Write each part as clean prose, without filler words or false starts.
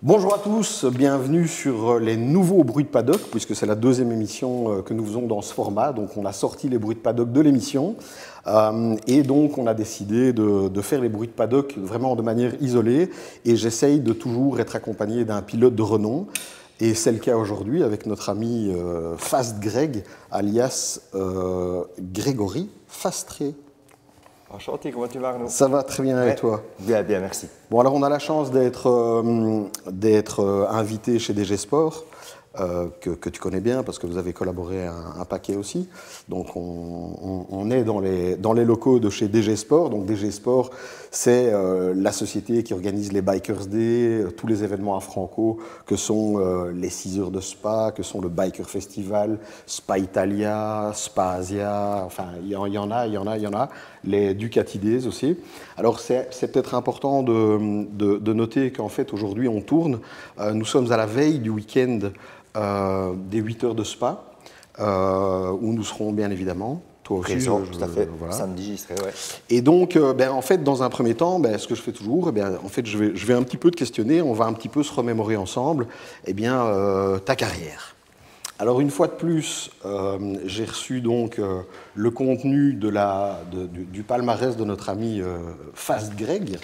Bonjour à tous, bienvenue sur les nouveaux bruits de paddock, puisque c'est la deuxième émission que nous faisons dans ce format. Donc on a sorti les bruits de paddock de l'émission et donc on a décidé de faire les bruits de paddock vraiment de manière isolée, et j'essaye de toujours être accompagné d'un pilote de renom. Et c'est le cas aujourd'hui avec notre ami Fast Greg, alias Grégory Fastré. Enchanté, comment tu vas, Arnaud? Ça va très bien, et toi? Bien, bien, merci. Bon, alors on a la chance d'être invité chez DG Sport, que tu connais bien parce que vous avez collaboré un paquet aussi. Donc on est dans les locaux de chez DG Sport. Donc DG Sport, c'est la société qui organise les Bikers Day, tous les événements à Franco, que sont les 6 heures de Spa, que sont le Biker Festival, Spa Italia, Spa Asia, enfin il y en a, les Ducati Days aussi. Alors c'est peut-être important de noter qu'en fait aujourd'hui on tourne, nous sommes à la veille du week-end des 8 heures de Spa, où nous serons bien évidemment. Toi aussi, Présent, tout à fait. Voilà. Samedi, j'y serai, ouais. Et donc, en fait, dans un premier temps, ce que je fais toujours, en fait, je vais un petit peu te questionner, on va un petit peu se remémorer ensemble, ta carrière. Alors, une fois de plus, j'ai reçu donc le contenu du palmarès de notre ami Fast Greg.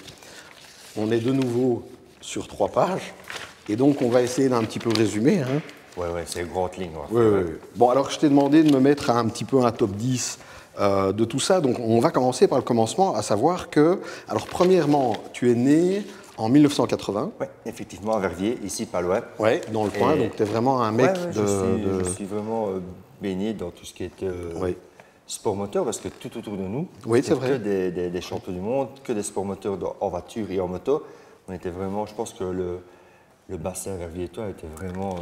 On est de nouveau sur 3 pages, et donc on va essayer d'un petit peu résumer, hein. Ouais, c'est grande ligne. Ouais. Bon, alors je t'ai demandé de me mettre un petit peu un top 10 de tout ça. Donc on va commencer par le commencement, à savoir que, alors premièrement, tu es né en 1980. Oui, effectivement, à Verviers, ici, pas loin. Ouais, dans le coin, donc tu es vraiment un mec je suis vraiment baigné dans tout ce qui est sport moteur, parce que tout autour de nous, c'est vrai. Que des champions du monde, que des sports moteurs en voiture et en moto. On était vraiment, je pense que le bassin Verviers-toi était vraiment...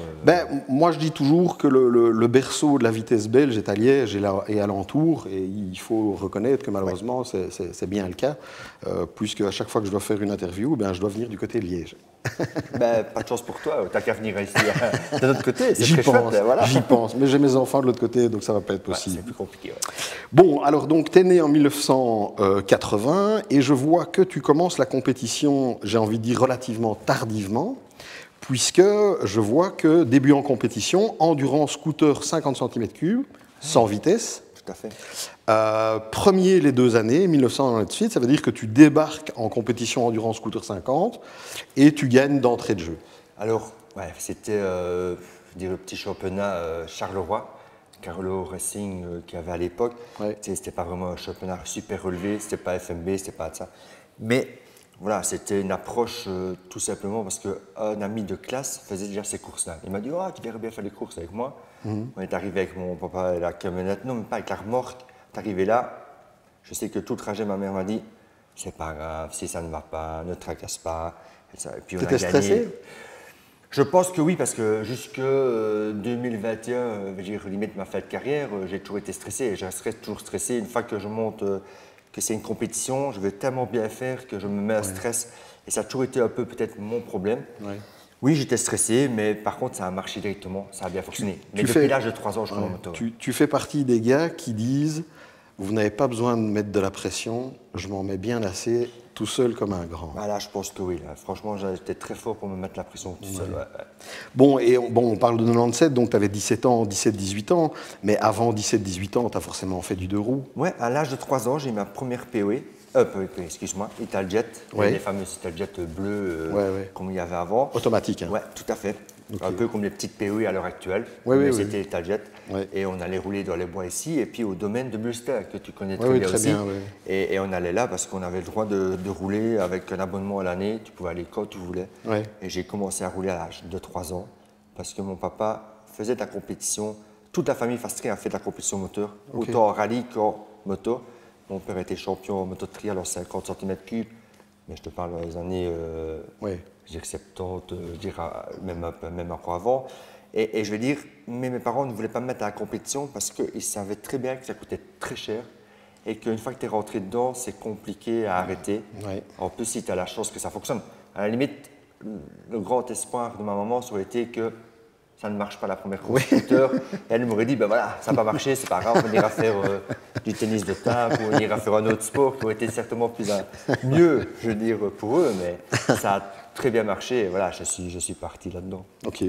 moi, je dis toujours que le berceau de la vitesse belge est à Liège et alentour, et il faut reconnaître que malheureusement, c'est bien le cas, puisque à chaque fois que je dois faire une interview, je dois venir du côté de Liège. Pas de chance pour toi, t'as qu'à venir ici de l'autre côté, c'est J'y très pense, chouette, voilà. J'y pense, mais j'ai mes enfants de l'autre côté, donc ça ne va pas être possible. C'est plus compliqué, ouais. Bon, alors donc, tu es né en 1980, et je vois que tu commences la compétition, j'ai envie de dire relativement tardivement, puisque je vois que début en compétition, endurance scooter 50 cm3, sans vitesse. Tout à fait. Premier les 2 années, 1998, ça veut dire que tu débarques en compétition endurance scooter 50 et tu gagnes d'entrée de jeu. Alors, c'était le petit championnat Charleroi, Carlo Racing qui avait à l'époque. C'était pas vraiment un championnat super relevé, c'était pas FMB, c'était pas ça. Mais voilà, c'était une approche tout simplement parce qu'un ami de classe faisait déjà ces courses-là. Il m'a dit, tu devrais bien faire des courses avec moi. On est arrivé avec mon papa et la camionnette, non, mais pas avec la remorque. On est arrivé là, je sais que tout le trajet, ma mère m'a dit, c'est pas grave, si ça ne va pas, ne tracasse pas. Tu étais stressé? Je pense que oui, parce que jusque 2021, limite ma fin de carrière, j'ai toujours été stressé et je resterai toujours stressé. Une fois que je monte, que c'est une compétition, je vais tellement bien faire que je me mets à stress. Et ça a toujours été un peu peut-être mon problème. Oui, j'étais stressé, mais par contre, ça a marché directement, ça a bien fonctionné. Mais depuis l'âge de 3 ans, je prends en moto. Tu fais partie des gars qui disent, vous n'avez pas besoin de mettre de la pression, je m'en mets bien assez, tout seul comme un grand. Là, je pense que oui. Là. Franchement, j'étais très fort pour me mettre la pression tout seul. Bon, on parle de 97, donc tu avais 17 ans, 17-18 ans, mais avant 17-18 ans, tu as forcément fait du 2 roues. Ouais, à l'âge de 3 ans, j'ai eu ma première POE, excuse-moi, Italjet, les fameuses Italjet bleues comme il y avait avant. Automatique. Hein. Ouais, tout à fait. Un peu comme les petites POE à l'heure actuelle. C'était Italjet. Et on allait rouler dans les bois ici, et puis au domaine de Mulster, que tu connais très bien aussi. Et on allait là parce qu'on avait le droit de rouler avec un abonnement à l'année. Tu pouvais aller quand tu voulais. Et j'ai commencé à rouler à l'âge de 3 ans parce que mon papa faisait de la compétition. Toute la famille Fastré a fait de la compétition moteur, autant en rallye qu'en moto. Mon père était champion en moto de trial en 50 cm3, mais je te parle dans les années je dirais 70, même encore avant. Et je vais dire, mais mes parents ne voulaient pas me mettre à la compétition parce qu'ils savaient très bien que ça coûtait très cher et qu'une fois que tu es rentré dedans, c'est compliqué à arrêter. En plus, si tu as la chance que ça fonctionne. À la limite, le grand espoir de ma maman, ça aurait été que ça ne marche pas la première course scooter. Et elle m'aurait dit, ben voilà, ça n'a pas marché, c'est pas grave, on ira faire du tennis de table ou on ira faire un autre sport qui aurait été certainement mieux, je veux dire, pour eux, mais ça a très bien marché et voilà, je suis parti là-dedans. Ok.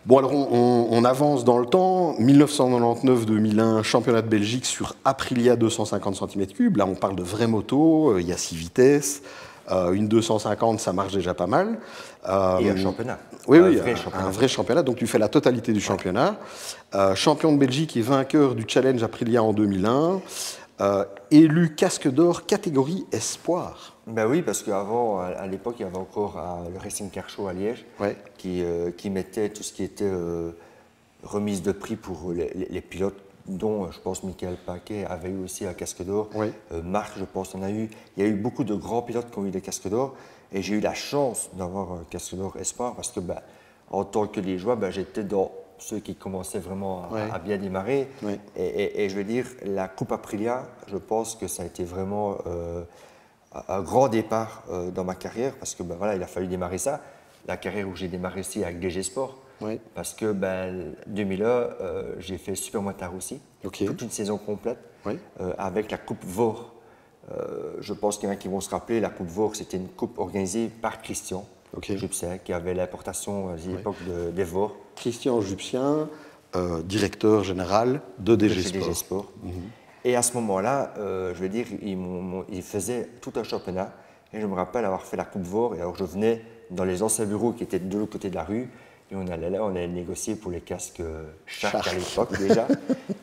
Bon, alors on avance dans le temps. 1999-2001, championnat de Belgique sur Aprilia 250 cm3. Là, on parle de vraies motos, il y a 6 vitesses. Une 250, ça marche déjà pas mal. Et un championnat. Oui, un vrai championnat. Donc, tu fais la totalité du championnat. Champion de Belgique et vainqueur du Challenge Aprilia en 2001. Élu casque d'or catégorie espoir. Ben oui, parce qu'avant, à l'époque, il y avait encore le Racing Car Show à Liège qui mettait tout ce qui était remise de prix pour les pilotes, dont je pense Michael Paquet avait eu aussi un casque d'or. Marc, je pense, en a eu. Il y a eu beaucoup de grands pilotes qui ont eu des casques d'or et j'ai eu la chance d'avoir un casque d'or espoir parce que en tant que Liégeois, j'étais dans ceux qui commençaient vraiment à bien démarrer. Et je veux dire, la Coupe Aprilia, je pense que ça a été vraiment un grand départ dans ma carrière parce que voilà, il a fallu démarrer ça. La carrière où j'ai démarré ici avec DG Sport. Parce que 2001, j'ai fait Supermotard aussi, toute une saison complète, avec la Coupe Vore. Je pense qu'il y en a qui vont se rappeler, la Coupe Vore, c'était une coupe organisée par Christian Jupsien, qui avait l'importation à l'époque des Vore. Christian Jupsien, directeur général de DG Sport. Et à ce moment-là, je veux dire, il faisait tout un championnat. Et je me rappelle avoir fait la Coupe Vore. Et alors, je venais dans les anciens bureaux qui étaient de l'autre côté de la rue. Et on allait là, on allait négocier pour les casques Shark à l'époque déjà,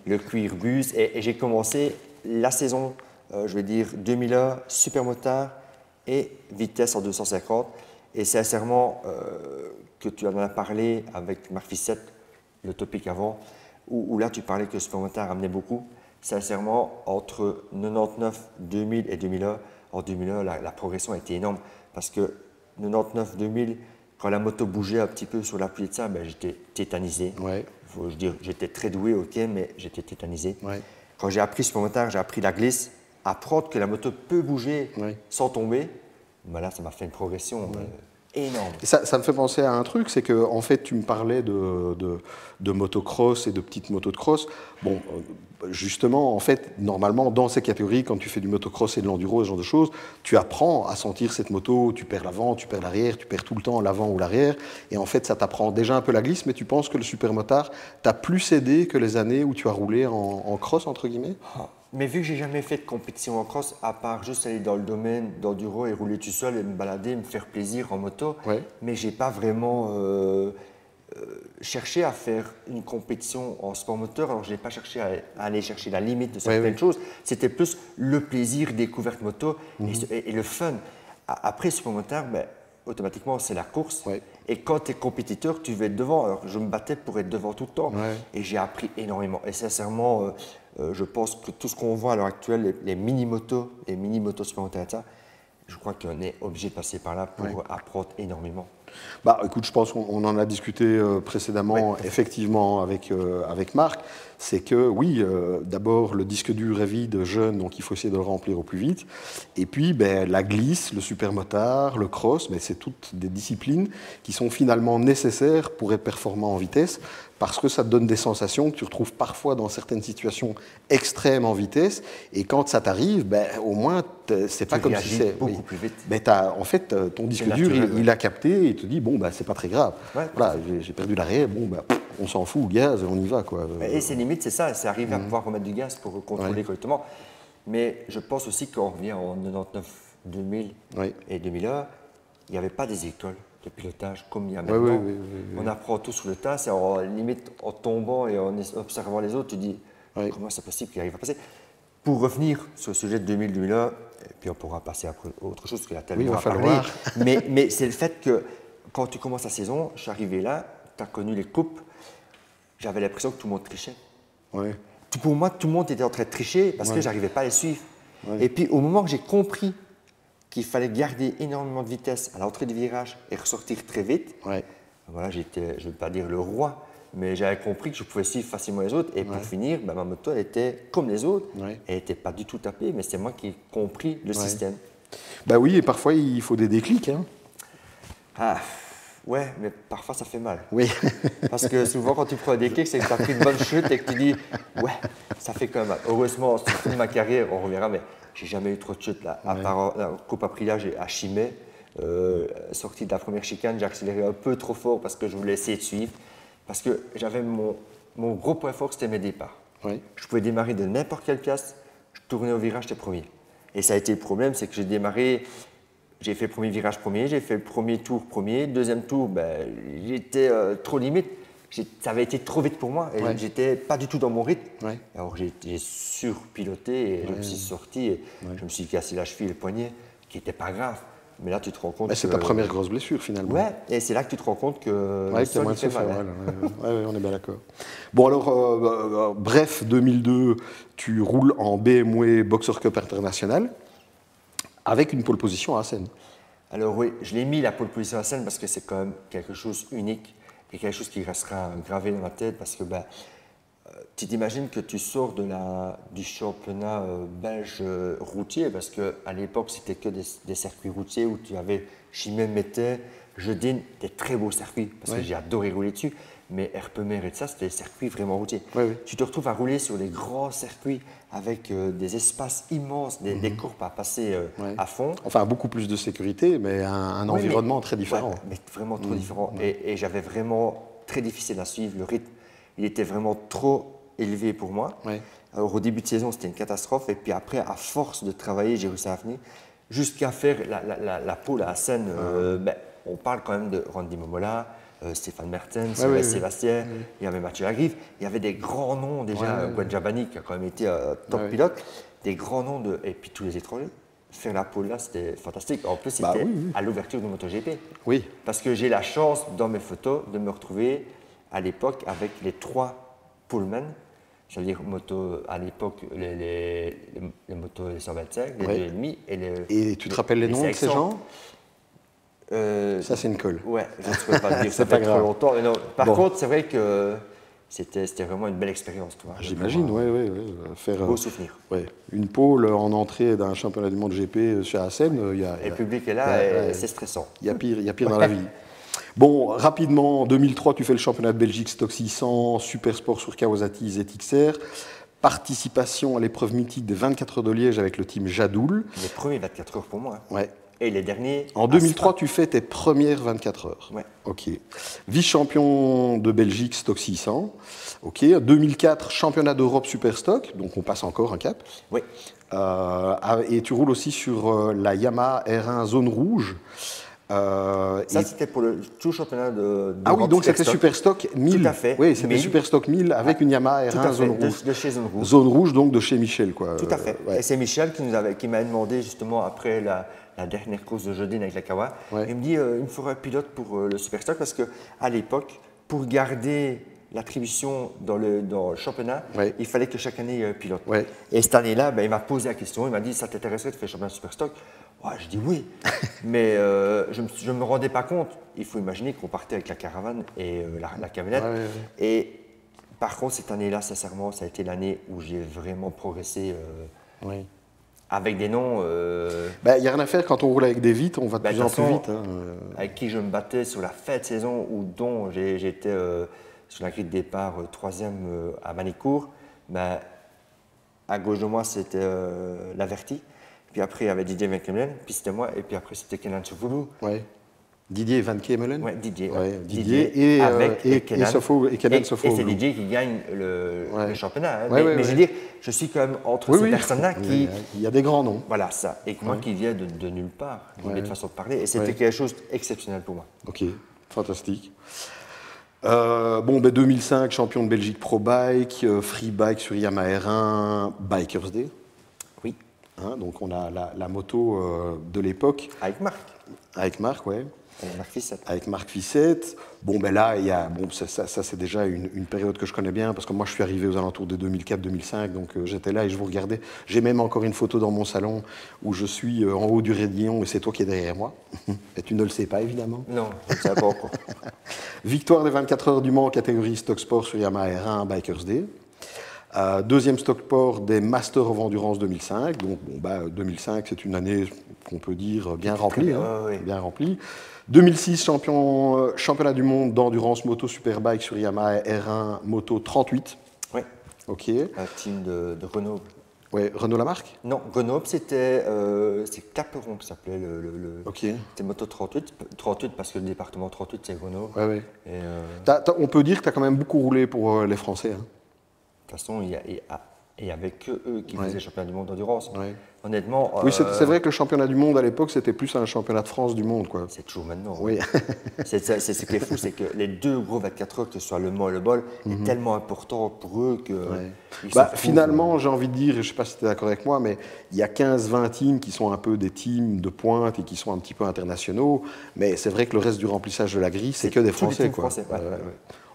le cuir buse. Et j'ai commencé la saison, je vais dire, 2001, Supermotard et vitesse en 250. Et sincèrement, que tu en as parlé avec Marc Fissette, le topic avant, où là tu parlais que Supermotard amenait beaucoup. Sincèrement, entre 99, 2000 et 2001, en 2001, la progression a été énorme. Parce que 99, 2000, quand la moto bougeait un petit peu sur l'appui de ça, j'étais tétanisé. Faut dire, j'étais très doué, ok, mais j'étais tétanisé. Quand j'ai appris Supermotard, j'ai appris la glisse, apprendre que la moto peut bouger sans tomber, là, ça m'a fait une progression énorme. Et ça me fait penser à un truc, c'est que en fait, tu me parlais de motocross et de petites motos de cross. Bon, justement, en fait, normalement, dans ces catégories, quand tu fais du motocross et de l'enduro, ce genre de choses, tu apprends à sentir cette moto, tu perds l'avant, tu perds l'arrière, tu perds tout le temps l'avant ou l'arrière. Et en fait, ça t'apprend déjà un peu la glisse, mais tu penses que le supermotard t'a plus aidé que les années où tu as roulé en cross, entre guillemets? Mais vu que j'ai jamais fait de compétition en cross, à part juste aller dans le domaine d'enduro et rouler tout seul et me balader, me faire plaisir en moto, mais j'ai pas vraiment cherché à faire une compétition en sport moteur. Alors je n'ai pas cherché à aller chercher la limite de certaines choses. C'était plus le plaisir, découverte moto et le fun. Après sport moteur, automatiquement c'est la course. Et quand tu es compétiteur, tu veux être devant. Alors je me battais pour être devant tout le temps et j'ai appris énormément. Et sincèrement, je pense que tout ce qu'on voit à l'heure actuelle, les mini-motos supplémentaires, je crois qu'on est obligé de passer par là pour apprendre énormément. Écoute, je pense qu'on en a discuté précédemment, effectivement, avec Marc. C'est que, oui, d'abord, le disque dur est vide, jeune, donc il faut essayer de le remplir au plus vite. Et puis, la glisse, le supermotard, le cross, c'est toutes des disciplines qui sont finalement nécessaires pour être performant en vitesse, parce que ça te donne des sensations que tu retrouves parfois dans certaines situations extrêmes en vitesse. Et quand ça t'arrive, au moins, c'est pas comme si c'est beaucoup plus vite. En fait, ton disque dur, il a capté et te dit c'est pas très grave. Voilà, j'ai perdu l'arrêt, on s'en fout, gaz, on y va, quoi. Et c'est limite, c'est ça, c'est arriver à pouvoir remettre du gaz pour contrôler correctement. Mais je pense aussi qu'on revient en 99, 2000 et 2001, il n'y avait pas des écoles de pilotage comme il y a maintenant. On apprend tout sur le tas, c'est limite en tombant et en observant les autres, tu dis comment c'est possible qu'il arrive à passer. Pour revenir sur le sujet de 2000-2001, et puis on pourra passer après autre chose, parce qu'il y a tellement à parler. Mais c'est le fait que quand tu commences la saison, je suis arrivé là, tu as connu les coupes, j'avais l'impression que tout le monde trichait. Pour moi, tout le monde était en train de tricher parce que je n'arrivais pas à les suivre. Et puis au moment que j'ai compris qu'il fallait garder énormément de vitesse à l'entrée du virage et ressortir très vite, voilà, j'étais, je ne veux pas dire le roi, mais j'avais compris que je pouvais suivre facilement les autres. Et pour finir, ma moto, elle était comme les autres. Elle n'était pas du tout tapée, mais c'est moi qui ai compris le système. Oui, et parfois, il faut des déclics. Ouais, mais parfois ça fait mal. Oui. Parce que souvent quand tu prends des kicks, c'est que tu as pris une bonne chute et que tu dis ouais, ça fait quand même mal. Heureusement, sur toute ma carrière, on reverra, mais j'ai jamais eu trop de chutes là. À part la Coupe Aprilia, j'ai à Chimay, sorti de la première chicane, j'ai accéléré un peu trop fort parce que je voulais essayer de suivre. Parce que j'avais mon gros point fort, c'était mes départs. Oui. Je pouvais démarrer de n'importe quelle pièce, je tournais au virage, j'étais premier. Et ça a été le problème, c'est que j'ai démarré. J'ai fait le premier virage premier, j'ai fait le premier tour premier, deuxième tour, ben, j'étais trop limite. Ça avait été trop vite pour moi et j'étais pas du tout dans mon rythme. Ouais. Alors j'ai surpiloté et je me suis sorti et je me suis cassé la cheville et le poignet, qui n'était pas grave. Mais là, tu te rends compte que... C'est ta première grosse blessure, finalement. Ouais, et c'est là que tu te rends compte que le sol, il fait mal. Ouais, on est bien d'accord. Bon, alors, bref, 2002, tu roules en BMW Boxer Cup International avec une pole position à Assen. Alors oui, je l'ai mis la pole position à Assen parce que c'est quand même quelque chose unique et quelque chose qui restera gravé dans ma tête parce que tu t'imagines que tu sors du championnat belge routier parce qu'à l'époque, c'était que des circuits routiers où tu avais Chimay, Métais, Jeudine, des très beaux circuits parce que j'ai adoré rouler dessus. Mais Erpemer et ça, c'était des circuits vraiment routiers. Tu te retrouves à rouler sur les grands circuits avec des espaces immenses, des courbes à passer à fond. Enfin, beaucoup plus de sécurité, mais un environnement très différent. Mais vraiment trop différent. Et j'avais vraiment très difficile à suivre. Le rythme, il était vraiment trop élevé pour moi. Alors, au début de saison, c'était une catastrophe. Et puis après, à force de travailler, j'ai réussi à venir jusqu'à faire la pole à Assen. On parle quand même de Randy Momola, Stéphane Mertens, Sébastien, il y avait Mathieu Lagrive, il y avait des grands noms déjà, Gwen Jabani qui a quand même été top pilote, des grands noms et puis tous les étrangers. Faire la pole là, c'était fantastique. En plus, c'était à l'ouverture de MotoGP. Oui. Parce que j'ai la chance dans mes photos de me retrouver à l'époque avec les 3 polemen. C'est-à-dire à l'époque, les motos 125, les 2,5 et les. Et tu te rappelles les noms de ces gens? Ça, c'est une colle. Ouais, je ne pourrais pas dire, ça fait trop longtemps. Mais non, par contre, c'est vrai que c'était vraiment une belle expérience. J'imagine, oui. Beau souvenir. Une pole en entrée d'un championnat du monde GP chez Assen. Et le public est là et c'est stressant. Il y a pire dans la vie. Bon, rapidement, en 2003, tu fais le championnat de Belgique Stock 600, Super Sport sur Kawasaki ZXR. Participation à l'épreuve mythique des 24 heures de Liège avec le team Jadoul. Les premiers 24 heures pour moi. Ouais. Et les derniers. En 2003, tu fais tes premières 24 heures. Ouais. Ok. Vice-champion de Belgique Stock 600. Ok. 2004, championnat d'Europe Super Stock. Donc on passe encore un cap. Oui. Et tu roules aussi sur la Yamaha R1 zone rouge. Ça, c'était pour tout le championnat de Ah oui, donc c'était Super Stock 1000. Tout à fait. Oui, c'était Super Stock 1000 avec une Yamaha R1 zone rouge. De chez Zone Rouge. Zone rouge, donc de chez Michel, quoi. Tout à fait. Et c'est Michel qui m'a demandé, justement, après la dernière course de Jeudine avec la Kawa, il me dit il me faudrait un pilote pour le Super Stock parce qu'à l'époque, pour garder l'attribution dans le championnat, il fallait que chaque année il y ait un pilote. Et cette année-là, il m'a posé la question, il m'a dit ça t'intéresserait de faire le championnat Super Stock? Je dis oui, mais je ne me rendais pas compte. Il faut imaginer qu'on partait avec la caravane et la camionnette. Et par contre, cette année-là, sincèrement, ça a été l'année où j'ai vraiment progressé avec des noms. Il n'y a rien à faire, quand on roule avec des vites, on va de plus en plus vite. Avec qui je me battais sur la fin de saison, dont j'étais sur la grille de départ 3e à Manicourt. À gauche de moi, c'était l'Averti. Puis après, il y avait Didier Van Kemelen, puis c'était moi, et puis après, c'était Kenan Sofoulou. Didier Van Kemelen. Oui, Didier. Didier et Kenan Sofoulou. Et c'est Didier qui gagne le championnat. Mais je veux dire, je suis quand même entre ces personnes-là qui... Il y a des grands noms. Voilà, ça. Et moi qui viens de nulle part, de façon de parler. Et c'était quelque chose d'exceptionnel pour moi. Ok, fantastique. 2005, champion de Belgique Pro Bike, Free Bike sur Yamaha R1, Bikers Day. Oui. Donc on a la moto de l'époque. Avec Marc. Avec Marc, ouais. Avec Marc Fissette. Là, ça c'est déjà une période que je connais bien, parce que moi je suis arrivé aux alentours de 2004-2005, donc j'étais là et je vous regardais. J'ai même encore une photo dans mon salon où je suis en haut du raidillon et c'est toi qui es derrière moi. Et tu ne le sais pas, évidemment. Non, je ne sais pas encore. Victoire des 24 heures du Mans, catégorie Stock Sport sur Yamaha R1, Bikers Day. Deuxième Stockport des Masters of Endurance 2005. Donc, 2005, c'est une année qu'on peut dire bien remplie. Bien remplie. 2006, championnat du monde d'endurance moto Superbike sur Yamaha R1 Moto 38. Oui. Ok. Un team de Grenoble. Oui, Renault la marque? Non, Grenoble, c'est Claperon qui s'appelait Ok. C'était Moto 38. 38 parce que le département 38, c'est Grenoble. Oui. On peut dire que tu as quand même beaucoup roulé pour les Français. Hein. De toute façon, il n'y avait que eux qui faisaient le championnat du monde d'endurance. Honnêtement. Oui, c'est vrai que le championnat du monde à l'époque, c'était plus un championnat de France du monde. C'est toujours maintenant. Oui. C'est ce qui est fou, c'est que les deux gros 24 heures, que ce soit le Mans et le Bol, est tellement important pour eux que. Finalement, j'ai envie de dire, je ne sais pas si tu es d'accord avec moi, mais il y a 15-20 teams qui sont un peu des teams de pointe et qui sont un petit peu internationaux. Mais c'est vrai que le reste du remplissage de la grille, c'est que des Français. Français,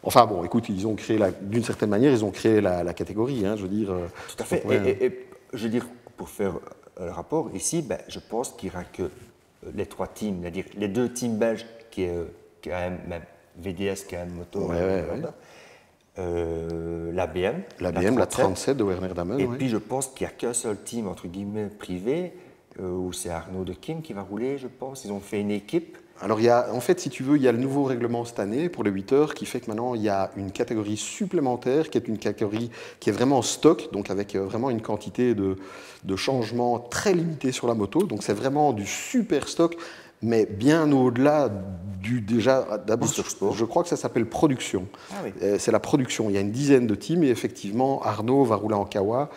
Enfin bon, écoute, ils ont créé, d'une certaine manière, ils ont créé la catégorie, hein, je veux dire. Tout à fait. Et je veux dire, pour faire le rapport, ici, je pense qu'il n'y aura que les trois teams, c'est-à-dire les deux teams belges qui est KM, même VDS, KM Moto, la BM. La 37 de Werner Damen. Et puis je pense qu'il n'y a qu'un seul team, entre guillemets, privé, où c'est Arnaud de Kim qui va rouler, je pense. Ils ont fait une équipe. Alors, en fait, si tu veux, il y a le nouveau règlement cette année pour les 8 heures qui fait que maintenant, il y a une catégorie supplémentaire qui est une catégorie qui est vraiment stock, donc avec vraiment une quantité de changements très limitée sur la moto. Donc, c'est vraiment du super stock, mais bien au-delà du déjà. D'abord, je crois que ça s'appelle production. Ah oui. C'est la production. Il y a une dizaine de teams et effectivement, Arnaud va rouler en Kawa.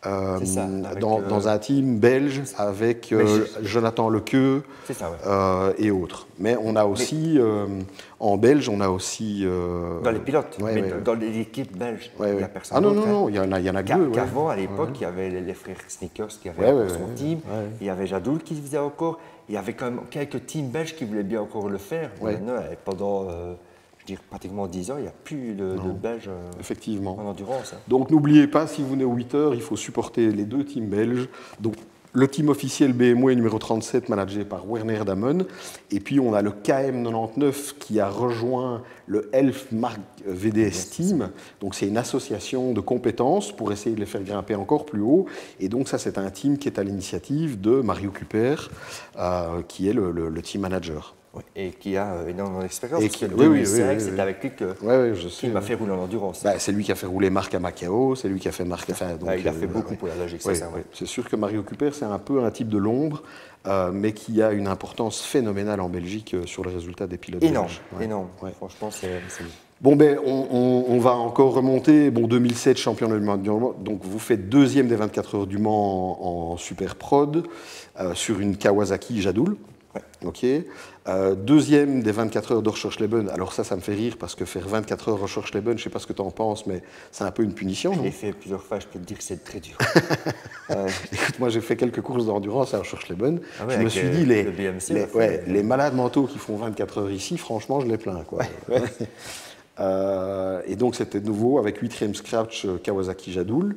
Dans un team belge avec Jonathan Lequeux et autres. Mais on a aussi, en Belge, on a aussi... dans les pilotes, dans les équipes belges, il n'y a personne. Ah non, il y en a que deux. Qu'avant, à l'époque, il y avait les frères Sneakers qui avaient son team, il y avait Jadoul qui faisait encore, il y avait quand même quelques teams belges qui voulaient bien encore le faire. Maintenant, pendant... pratiquement 10 ans, il n'y a plus de Belges en endurance. Donc n'oubliez pas, si vous venez aux 8 heures, il faut supporter les deux teams belges. Donc le team officiel BMW numéro 37, managé par Werner Damen. Et puis on a le KM99 qui a rejoint le Elfmark VDS Team. Donc c'est une association de compétences pour essayer de les faire grimper encore plus haut. Et donc ça, c'est un team qui est à l'initiative de Mario Cuper, qui est le team manager. Et qui a énormément d'expérience. Parce que 2005, c'est avec lui qu'il m'a fait rouler en endurance. C'est lui qui a fait rouler Marc à Macao, c'est lui qui a fait Marc. Il a fait beaucoup pour la logique. C'est sûr que Mario Cuper, c'est un peu un type de l'ombre, mais qui a une importance phénoménale en Belgique sur les résultats des pilotes belges. Énorme. Franchement, c'est lui. Bon, on va encore remonter. 2007, championnat du monde. Donc, vous faites deuxième des 24 heures du Mans en Super Prod sur une Kawasaki Jadoul. Ok. Deuxième des 24 heures d'Orscholsleben. Alors ça me fait rire parce que faire 24 heures Orscholsleben, je ne sais pas ce que tu en penses, mais c'est un peu une punition. Je l'ai fait plusieurs fois, je peux te dire que c'est très dur. Écoute, moi j'ai fait quelques courses d'endurance à Orscholsleben. Je me suis dit, les malades mentaux qui font 24 heures ici, franchement, je les plains. Et donc c'était de nouveau avec 8e scratch Kawasaki Jadoul.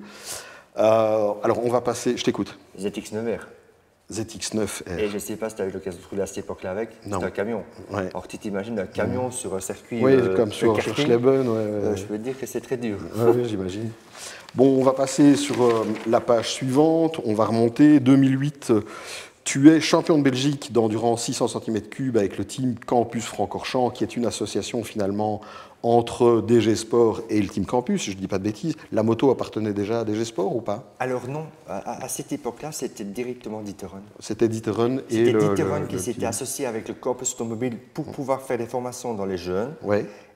Alors on va passer, je t'écoute. ZX9R. ZX9R. Et je ne sais pas si tu as eu l'occasion de rouler à cette époque-là avec. C'était un camion. Alors tu t'imagines un camion sur un circuit. Comme sur Orscholsleben. Je peux te dire que c'est très dur. Oui, j'imagine. Bon, on va passer sur la page suivante. On va remonter. 2008, tu es champion de Belgique d'endurance 600 cm3 avec le team Campus Francorchamps, qui est une association finalement entre DG Sport et le Team Campus, je ne dis pas de bêtises. La moto appartenait déjà à DG Sport ou pas? Alors non, à cette époque-là, c'était directement D'Ieteren. C'était D'Ieteren et c'était D'Ieteren qui s'était associé avec le Campus Automobile pour pouvoir faire des formations dans les jeunes.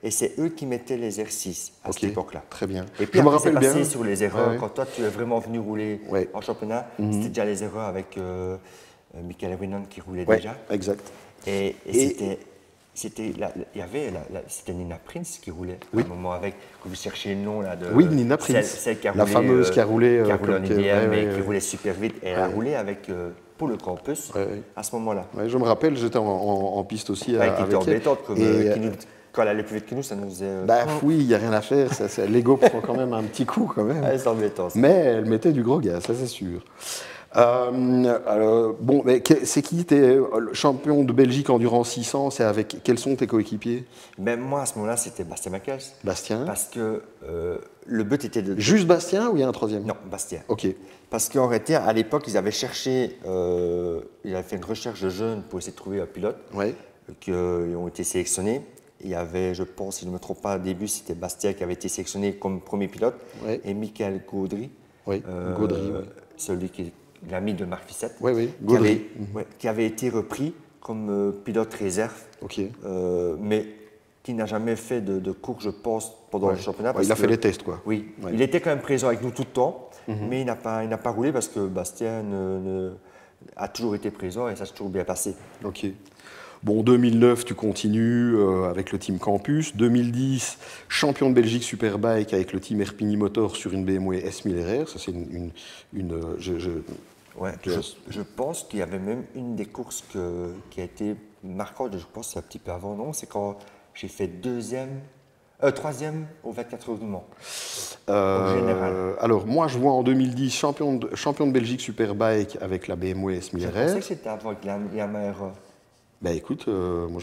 Et c'est eux qui mettaient les R6 à cette époque-là. Très bien. Et puis après, c'est passé sur les erreurs. Quand toi, tu es vraiment venu rouler en championnat, c'était déjà les erreurs avec Michael Winan qui roulait déjà. Exact. Et c'était Nina Prince qui roulait à un moment avec, que vous cherchez le nom là de... Oui, Nina Prince, celle qui a la roulé, fameuse qui a roulé en IBM et qui roulait super vite. Et elle a roulé avec, pour le campus à ce moment-là. Je me rappelle, j'étais en piste aussi avec elle. Qui était embêtante, quand elle allait plus vite que nous, ça nous faisait... oui, il n'y a rien à faire, l'ego prend quand même un petit coup quand même. C'est embêtant. Mais elle mettait du gros gaz, ça c'est sûr. Bon, mais c'est qui t'es champion de Belgique endurance 600? C'est avec quels sont tes coéquipiers? Ben, moi, à ce moment-là, c'était Bastien Mackels. Bastien. Parce que le but était de... Juste Bastien ou il y a un troisième? Non, Bastien. Ok. Parce qu'en réalité, à l'époque, ils avaient cherché, ils avaient fait une recherche de jeunes pour essayer de trouver un pilote, qui ont été sélectionnés. Il y avait, je pense, si je ne me trompe pas, au début, c'était Bastien qui avait été sélectionné comme premier pilote, et Michael Gaudry, celui qui est l'ami de Marc Fissette, qui avait été repris comme pilote réserve, mais qui n'a jamais fait de cours, je pense, pendant le championnat. Il a fait les tests, quoi. Oui, il était quand même présent avec nous tout le temps, mais il n'a pas roulé parce que Bastien a toujours été présent et ça s'est toujours bien passé. Ok. Bon, 2009, tu continues avec le team Campus. 2010, champion de Belgique Superbike avec le team Erpini Motor sur une BMW S1000 RR. Ça, c'est je pense qu'il y avait même une des courses qui a été marquante, je pense que c'est un petit peu avant, non? C'est quand j'ai fait troisième au 24 heures du Mans, au général. Alors, moi, je vois en 2010 champion de Belgique Superbike avec la BMW S1000 RR. Je pensais que c'était avant avec la Yamaha. Ben écoute, moi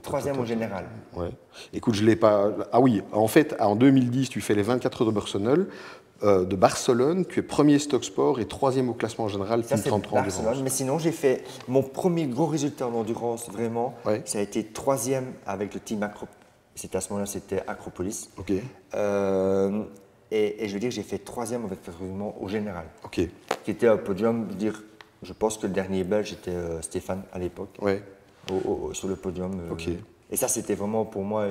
troisième au général. Ouais. Écoute, je l'ai pas. Ah oui, en fait, en 2010, tu fais les 24 heures de Barcelone, tu es premier stock sport et troisième au classement général, ça, c'est Barcelone. Mais sinon, j'ai fait mon premier gros résultat en endurance, vraiment. Ça a été troisième avec le team Acropolis. À ce moment-là, c'était Acropolis. Ok. Et je veux dire, j'ai fait troisième avec au général. Ok. Qui était un podium, je pense que le dernier Belge était Stéphane à l'époque, sur le podium. Et ça, c'était vraiment pour moi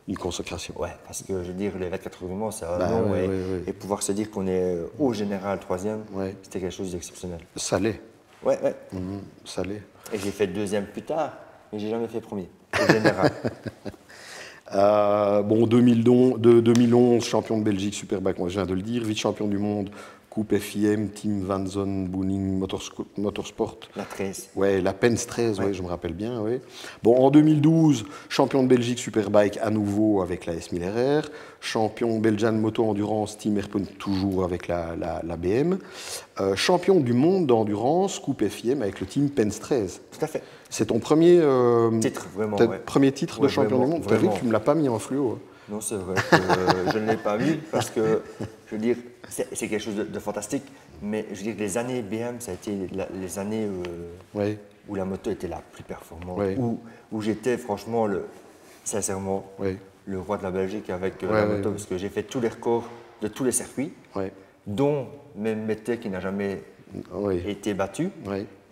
une consécration. Ouais, parce que je veux dire, les 24 heures du Mans, c'est un nom, et pouvoir se dire qu'on est au général troisième, c'était quelque chose d'exceptionnel. Ça l'est. Ouais. Ça l'est. Et j'ai fait deuxième plus tard, mais j'ai jamais fait premier, au général. Bon, 2011, champion de Belgique Superbike, moi je viens de le dire, vice-champion du monde, Coupe FIM, Team Van Zon, Booning, Motorsport. La 13. Ouais, la Pens 13, je me rappelle bien. Bon, en 2012, champion de Belgique Superbike à nouveau avec la S1000 RR, champion Belgian Moto Endurance, Team Airpon toujours avec la BM, champion du monde d'endurance, Coupe FIM avec le Team Pens 13. Tout à fait. C'est ton premier titre, vraiment. Premier titre de champion du monde. Tu as vu que tu ne me l'as pas mis en fluo. Non, c'est vrai que je ne l'ai pas mis parce que, je veux dire, c'est quelque chose de fantastique, mais je veux dire, les années BM, ça a été les années où la moto était la plus performante, où j'étais franchement, sincèrement, le roi de la Belgique avec la moto, parce que j'ai fait tous les records de tous les circuits, dont même Mété qui n'a jamais été battu.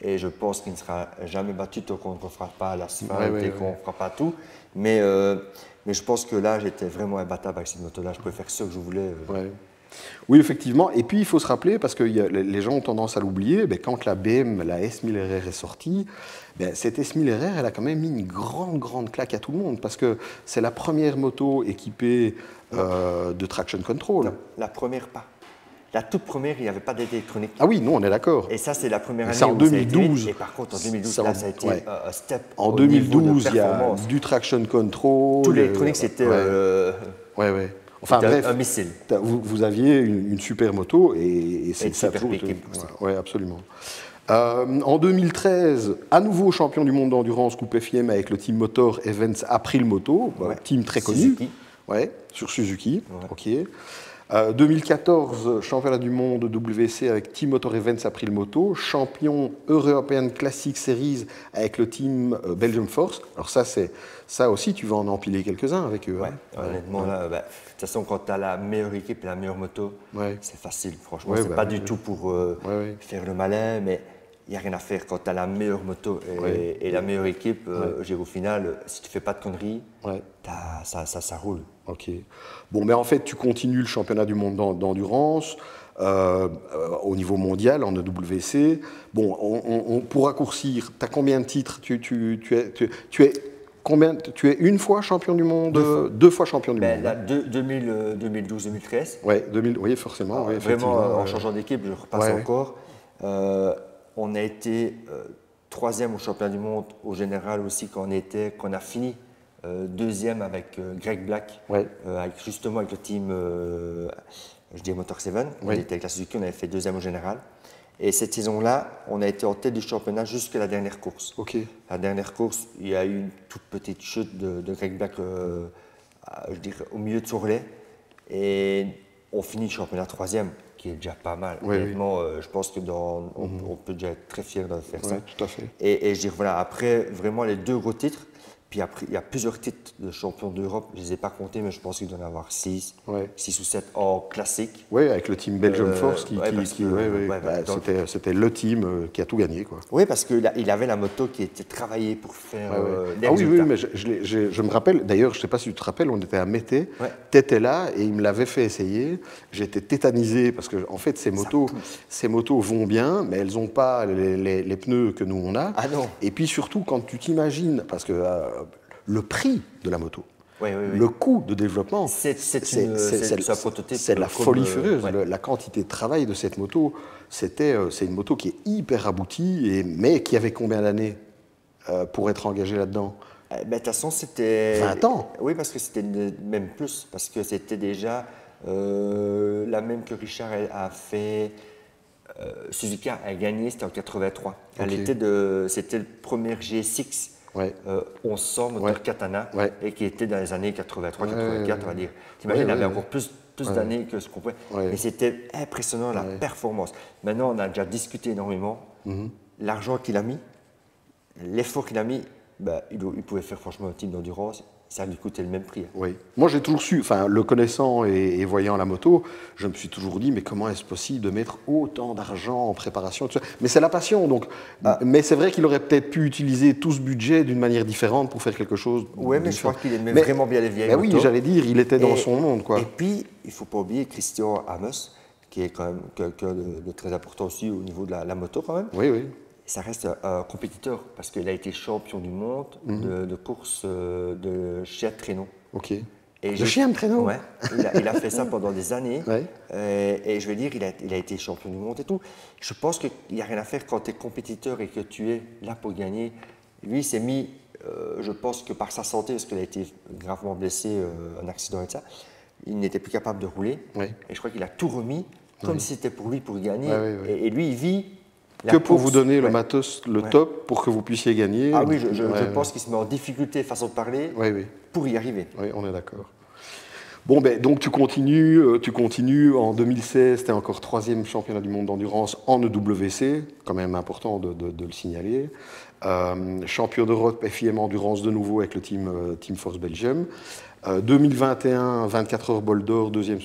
Et je pense qu'il ne sera jamais battu tant qu'on ne refera pas l'asphalte et qu'on ne fera pas tout. Mais je pense que là, j'étais vraiment imbattable avec cette moto-là. Je pouvais faire ce que je voulais. Oui, effectivement. Et puis, il faut se rappeler, parce que les gens ont tendance à l'oublier, quand la BM, la S1000 RR est sortie, cette S1000 RR, elle a quand même mis une grande claque à tout le monde, parce que c'est la première moto équipée de traction control. Non, la première pas. La toute première, il n'y avait pas d'aide électronique. Ah oui, non, on est d'accord. Et ça, c'est la première année. C'est en 2012. Et par contre, en 2012, là, ça a été un step. En 2012, il y a du traction control. Tout l'électronique, c'était enfin bref, un missile. Vous aviez une super moto et c'est ça. Oui, absolument. En 2013, à nouveau champion du monde d'endurance Coupe FIM avec le team Motor Events April Moto, team très connu. Sur Suzuki. Ok. 2014, championnat du monde WC avec Team Motor Events April Moto, champion European Classic Series avec le team Belgium Force. Alors ça aussi, tu vas en empiler quelques-uns avec eux. Honnêtement, là, de toute façon, quand tu as la meilleure équipe et la meilleure moto, c'est facile, franchement. C'est pas du tout pour faire le malin, mais il n'y a rien à faire. Quand tu as la meilleure moto et la meilleure équipe, au final, si tu ne fais pas de conneries, ça roule. Ok. Bon, mais en fait, tu continues le championnat du monde d'endurance au niveau mondial en EWC. Bon, pour raccourcir, tu as combien de titres? Tu es une fois champion du monde, deux fois champion du monde. 2012-2013. Oui, forcément. Vraiment, en changeant d'équipe, je repasse encore. On a été troisième au championnat du monde au général aussi quand on a fini deuxième avec Greg Black, justement avec le team Motor 7. On était avec la Suzuki, on avait fait deuxième au général. Et cette saison-là, on a été en tête du championnat jusqu'à la dernière course. La dernière course, il y a eu une toute petite chute de Greg Black, je dirais, au milieu de son relais. Et on finit le championnat 3e, qui est déjà pas mal. Honnêtement, je pense que on peut déjà être très fier de faire ça. Tout à fait. Et je dirais, voilà, après, vraiment les 2 gros titres. Puis après, il y a plusieurs titres de champion d'Europe. Je ne les ai pas comptés, mais je pense qu'il doit y en avoir 6 ou 7 en classique. Oui, avec le team Belgium Force, c'était le team qui a tout gagné. Oui, parce qu'il avait la moto qui était travaillée pour faire des résultats. Oui, mais je me rappelle, d'ailleurs, je ne sais pas si tu te rappelles, on était à Mété, tu étais là et il me l'avait fait essayer. J'étais tétanisé parce que, en fait, ces motos vont bien, mais elles n'ont pas les pneus que nous on a. Ah non. Et puis surtout, quand tu t'imagines, parce que le prix de la moto, le coût de développement, c'est la folie furieuse. La quantité de travail de cette moto, c'est une moto qui est hyper aboutie, mais qui avait combien d'années pour être engagée là-dedans? De toute façon, c'était... 20 ans. Oui, parce que c'était même plus, parce que c'était déjà la même que Richard a fait... Suzuki a gagné, c'était en 83. C'était le premier G6 1100 moteur Katana et qui était dans les années 83-84, on va dire. T'imagines, il avait encore plus d'années que ce qu'on pouvait. Mais c'était impressionnant la performance. Maintenant, on a déjà discuté énormément. L'argent qu'il a mis, l'effort qu'il a mis, il pouvait faire franchement un team d'endurance. Ça lui coûtait le même prix. Oui. Moi, j'ai toujours su, le connaissant et voyant la moto, je me suis toujours dit, mais comment est-ce possible de mettre autant d'argent en préparation, tout ça. Mais c'est la passion, donc. Mais c'est vrai qu'il aurait peut-être pu utiliser tout ce budget d'une manière différente pour faire quelque chose. Oui, mais je crois qu'il aimait vraiment bien les vieilles motos. Oui, j'allais dire, il était dans son monde, quoi. Et puis, il ne faut pas oublier Christian Amos, qui est quand même quelqu'un de très important aussi au niveau de la moto, quand même. Oui. Ça reste un compétiteur parce qu'il a été champion du monde de course de chien de traîneau. De chien de traîneau. Ouais. Il a fait ça pendant des années. Et je veux dire, il a été champion du monde et tout. Je pense qu'il n'y a rien à faire quand tu es compétiteur et que tu es là pour gagner. Lui, il s'est mis, je pense que par sa santé, parce qu'il a été gravement blessé, un accident et ça, il n'était plus capable de rouler. Et je crois qu'il a tout remis comme si c'était pour lui pour gagner. Et lui, il vit. Que pour vous donner le matos, le top, pour que vous puissiez gagner. Ah oui, je pense qu'il se met en difficulté, façon de parler, pour y arriver. Oui, on est d'accord. Bon, donc tu continues. En 2016, tu es encore 3e championnat du monde d'endurance en EWC, quand même important de le signaler. Champion d'Europe FIM Endurance de nouveau avec le Team Force Belgium. 2021, 24 heures bol d'or, 2e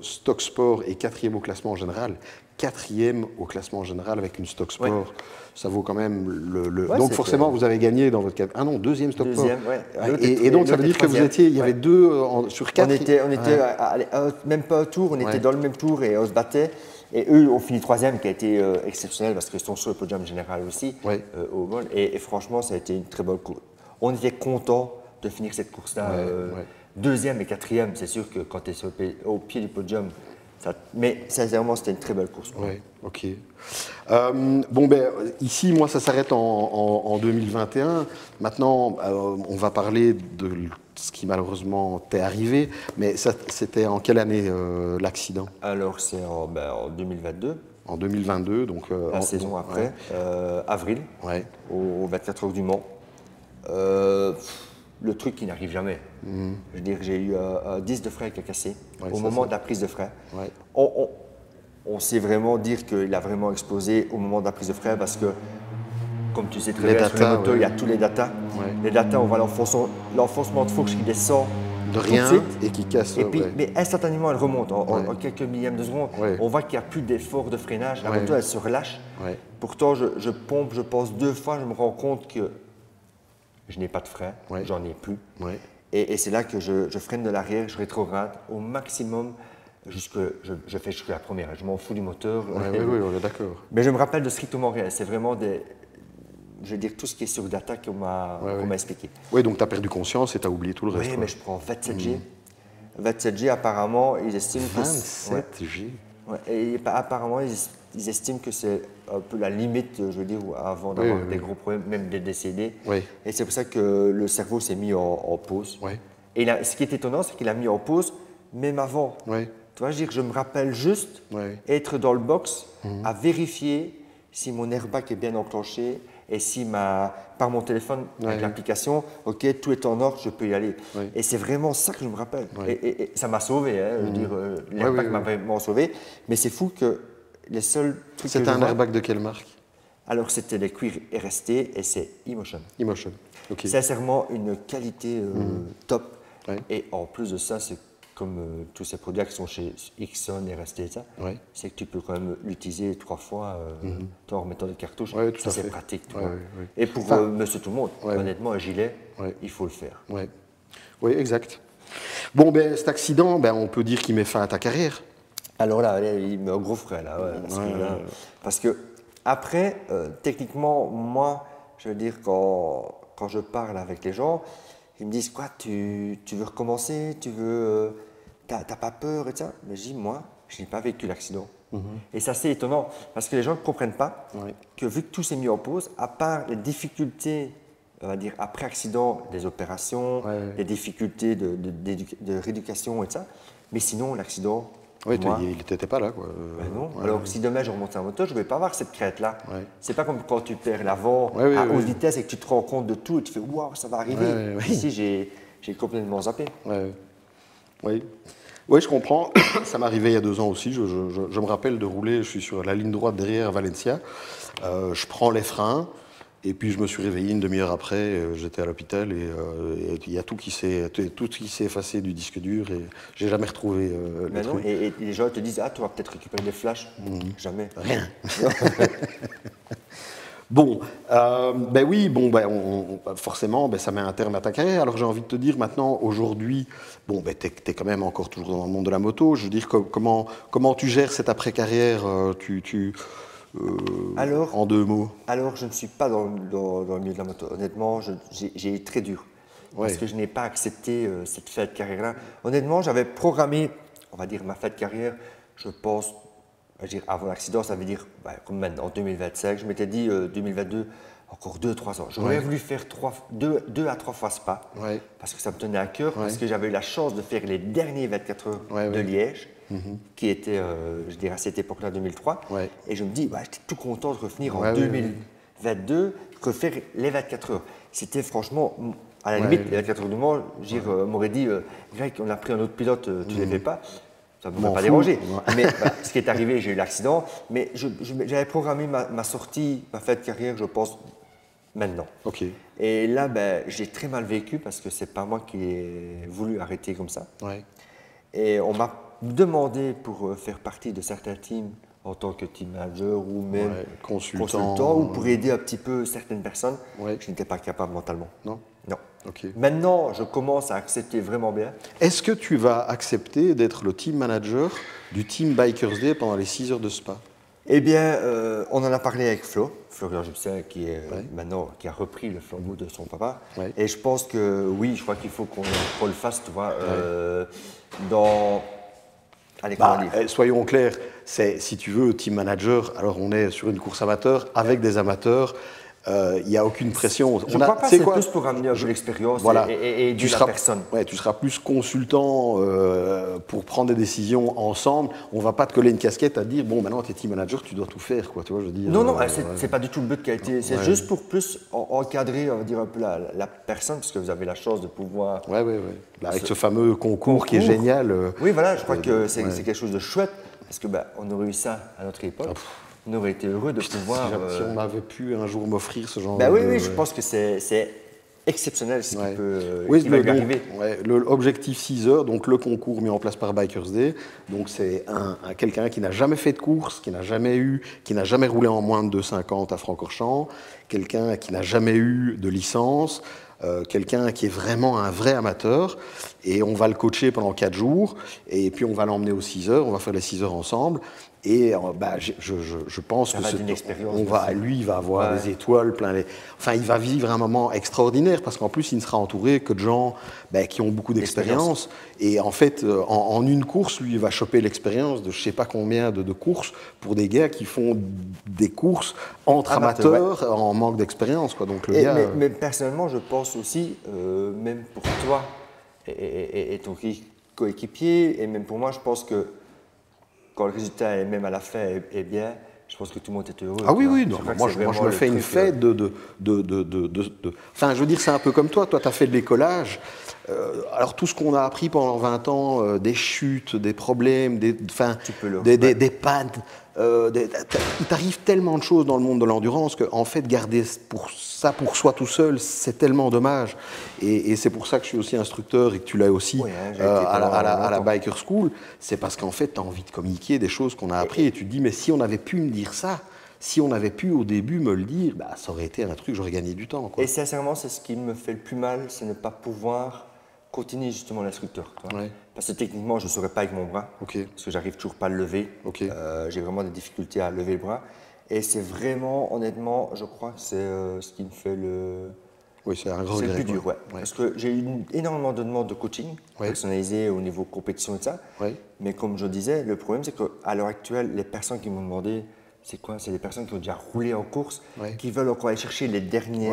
stock sport et 4e au classement général. 4e au classement général avec une stock sport. Ça vaut quand même le... donc forcément, vous avez gagné dans votre... Ah non, 2e stock sport. Et donc ça veut dire que vous étiez... Il y avait 2 sur 4. On était même pas un tour, on était dans le même tour et on se battait. Et eux ont fini 3e, qui a été exceptionnel parce qu'ils sont sur le podium général aussi au bol. Et franchement, ça a été une très bonne course. On était contents de finir cette course-là. 2e et 4e, c'est sûr que quand tu es au pied du podium, mais sincèrement, c'était une très belle course. Oui, ok. Ici, moi, ça s'arrête en 2021. Maintenant, on va parler de ce qui malheureusement t'est arrivé. Mais c'était en quelle année l'accident? Alors, c'est en 2022. En 2022, donc... la saison après, avril, au 24 heures du Mans. Le truc qui n'arrive jamais. Je veux dire, j'ai eu un disque de frein qui a cassé au moment de la prise de frein. On sait vraiment dire qu'il a vraiment explosé au moment de la prise de frein parce que, comme tu sais très bien, sur les motos, il y a tous les datas. Les datas, on voit l'enfoncement de fourche qui descend de rien et qui casse. Et puis, mais instantanément, elle remonte en quelques millièmes de seconde. On voit qu'il n'y a plus d'effort de freinage. La moto, elle se relâche. Pourtant, je pompe, je pense 2 fois, je me rends compte que je n'ai pas de frein, j'en ai plus. Et c'est là que je freine de l'arrière, je rétrograde au maximum, je fais jusqu'à la première. Je m'en fous du moteur. Oui, on est d'accord. Mais je me rappelle de strictement rien. C'est vraiment je veux dire, tout ce qui est sur data qu'on m'a expliqué. Oui, donc tu as perdu conscience et tu as oublié tout le reste. Oui, mais je prends 27G. 27G, apparemment, ils estiment 27G. Et apparemment, ils estiment que c'est un peu la limite, je veux dire, avant d'avoir des gros problèmes, même des décédés. Et c'est pour ça que le cerveau s'est mis en pause. Et là, ce qui est étonnant, c'est qu'il a mis en pause même avant Tu vois, je me rappelle juste être dans le box à vérifier si mon airbag est bien enclenché et si par mon téléphone, avec l'application, OK, tout est en ordre, je peux y aller. Et c'est vraiment ça que je me rappelle. Et ça m'a sauvé, hein, je veux dire, l'airbag m'a vraiment sauvé. Mais c'est fou que les seuls trucs que C'était un airbag de quelle marque? Alors, c'était les cuirs RST et c'est eMotion. eMotion, OK. Sincèrement, une qualité top. Et en plus de ça, c'est comme tous ces produits qui sont chez Ixon, RST et ça, c'est que tu peux quand même l'utiliser 3 fois en remettant des cartouches. Ça, c'est pratique. Et pour monsieur tout le monde, honnêtement, un gilet, il faut le faire. Oui, exact. Bon, ben, cet accident, ben, on peut dire qu'il met fin à ta carrière. Alors là, il met un gros frais, là. Parce que après, techniquement, moi, je veux dire, quand je parle avec les gens, ils me disent quoi, tu veux recommencer, t'as pas peur et ça. Mais je dis, moi, je n'ai pas vécu l'accident. Et ça, c'est étonnant parce que les gens ne comprennent pas que vu que tout s'est mis en pause, à part les difficultés, on va dire, après accident, des opérations, les difficultés de rééducation et ça, mais sinon, l'accident. Oui, il n'était pas là, quoi. Ben non. Alors, si demain je remonte en moto, je ne vais pas avoir cette crête-là. C'est pas comme quand tu perds l'avant à haute vitesse et que tu te rends compte de tout et tu fais waouh, ça va arriver. Ici, j'ai complètement zappé. Oui, je comprends. Ça m'est arrivé il y a 2 ans aussi. Je me rappelle de rouler, je suis sur la ligne droite derrière Valencia. Je prends les freins. Et puis je me suis réveillé une demi-heure après, j'étais à l'hôpital et il y a tout qui s'est effacé du disque dur et j'ai jamais retrouvé les trucs. Et les gens te disent, ah, tu vas peut-être récupérer des flashs. Jamais. Rien. Bon, ben oui, bon, ben forcément, ben ça met un terme à ta carrière. Alors j'ai envie de te dire maintenant, aujourd'hui, bon, ben t'es quand même encore toujours dans le monde de la moto. Je veux dire, comment tu gères cette après-carrière en 2 mots. Alors, je ne suis pas dans le milieu de la moto. Honnêtement, j'ai été très dur. Parce que je n'ai pas accepté cette fin de carrière-là. Honnêtement, j'avais programmé, on va dire, ma fin de carrière, je pense, avant l'accident, ça veut dire, comme maintenant, en 2025. Je m'étais dit, 2022, encore 2-3 ans. J'aurais voulu faire 2 à 3 fois Spa. Parce que ça me tenait à cœur, parce que j'avais eu la chance de faire les derniers 24 heures de Liège. Qui était, je dirais, à cette époque-là, 2003. Et je me dis, j'étais tout content de revenir en 2022, refaire les 24 heures. C'était franchement, à la limite, les 24 heures du Mans, m'aurait dit, Greg, on a pris un autre pilote, tu ne les fais pas. Ça ne m'aurait pas dérangé. Mais ce qui est arrivé, j'ai eu l'accident. Mais j'avais programmé ma sortie, ma fin de carrière, je pense, maintenant. Et là, j'ai très mal vécu parce que ce n'est pas moi qui ai voulu arrêter comme ça. Et on m'a demandé pour faire partie de certains teams en tant que team manager ou même consultant ou pour aider un petit peu certaines personnes. Je n'étais pas capable mentalement. Non. Maintenant, je commence à accepter vraiment bien. Est-ce que tu vas accepter d'être le team manager du team Bikers Day pendant les 6 heures de Spa? Eh bien, on en a parlé avec Florian Jupsin, qui est maintenant qui a repris le flambeau de son papa. Et je pense que oui, je crois qu'il faut qu'on le fasse, tu vois, dans. Allez, soyons clairs, si tu veux, team manager, alors on est sur une course amateur avec des amateurs. Il n'y a aucune pression. Je ne crois pas, c'est plus pour amener de l'expérience et aider la personne. Tu seras plus consultant pour prendre des décisions ensemble. On ne va pas te coller une casquette à te dire, bon, maintenant tu es team manager, tu dois tout faire. Quoi, tu vois, je veux dire, non, c'est pas du tout le but qui a été. C'est juste pour plus encadrer, on va dire, un peu la personne, parce que vous avez la chance de pouvoir. Avec ce fameux concours qui est génial. Oui, voilà, je crois que c'est quelque chose de chouette, parce qu'on aurait eu ça à notre époque. On aurait été heureux de pouvoir. Si on avait pu un jour m'offrir ce genre oui, je pense que c'est exceptionnel ce qui peut lui arriver. L'objectif 6 heures, donc le concours mis en place par Bikers Day. Donc c'est quelqu'un qui n'a jamais fait de course, qui n'a jamais roulé en moins de 2,50 à Francorchamps, quelqu'un qui n'a jamais eu de licence. Quelqu'un qui est vraiment un vrai amateur, et on va le coacher pendant 4 jours, et puis on va l'emmener aux 6 heures, on va faire les 6 heures ensemble, et je pense que lui, il va avoir des étoiles, il va vivre un moment extraordinaire, parce qu'en plus, il ne sera entouré que de gens qui ont beaucoup d'expérience, et en fait, en une course, lui, il va choper l'expérience de je ne sais pas combien de courses pour des gars qui font des courses entre amateurs en manque d'expérience. Mais personnellement, je pense aussi, même pour toi et ton coéquipier, et même pour moi, je pense que quand le résultat est même à la fin est bien, je pense que tout le monde est heureux. Ah oui, oui, non, moi je me fais une fête Enfin, je veux dire, c'est un peu comme toi. Toi, tu as fait de l'écolage. Alors, tout ce qu'on a appris pendant 20 ans, des chutes, des problèmes, des pannes, il t'arrive tellement de choses dans le monde de l'endurance qu'en fait, garder ça pour soi tout seul, c'est tellement dommage. Et c'est pour ça que je suis aussi instructeur et que tu l'as aussi à la Biker School. C'est parce qu'en fait, tu as envie de communiquer des choses qu'on a appris et tu te dis, mais si on avait pu me dire ça, si on avait pu au début me le dire, bah, ça aurait été un truc, j'aurais gagné du temps, quoi. Et sincèrement, c'est ce qui me fait le plus mal, c'est ne pas pouvoir continuer justement l'instructeur. Ouais. Parce que techniquement, je ne saurais pas avec mon bras, parce que j'arrive toujours pas à le lever. J'ai vraiment des difficultés à lever le bras. Et c'est vraiment, honnêtement, je crois que c'est ce qui me fait le... Oui, c'est un gros le plus dur, Parce que j'ai eu énormément de demandes de coaching personnalisé au niveau compétition et ça. Mais comme je disais, le problème, c'est qu'à l'heure actuelle, les personnes qui m'ont demandé, c'est quoi? C'est des personnes qui ont déjà roulé en course, qui veulent encore aller chercher les derniers.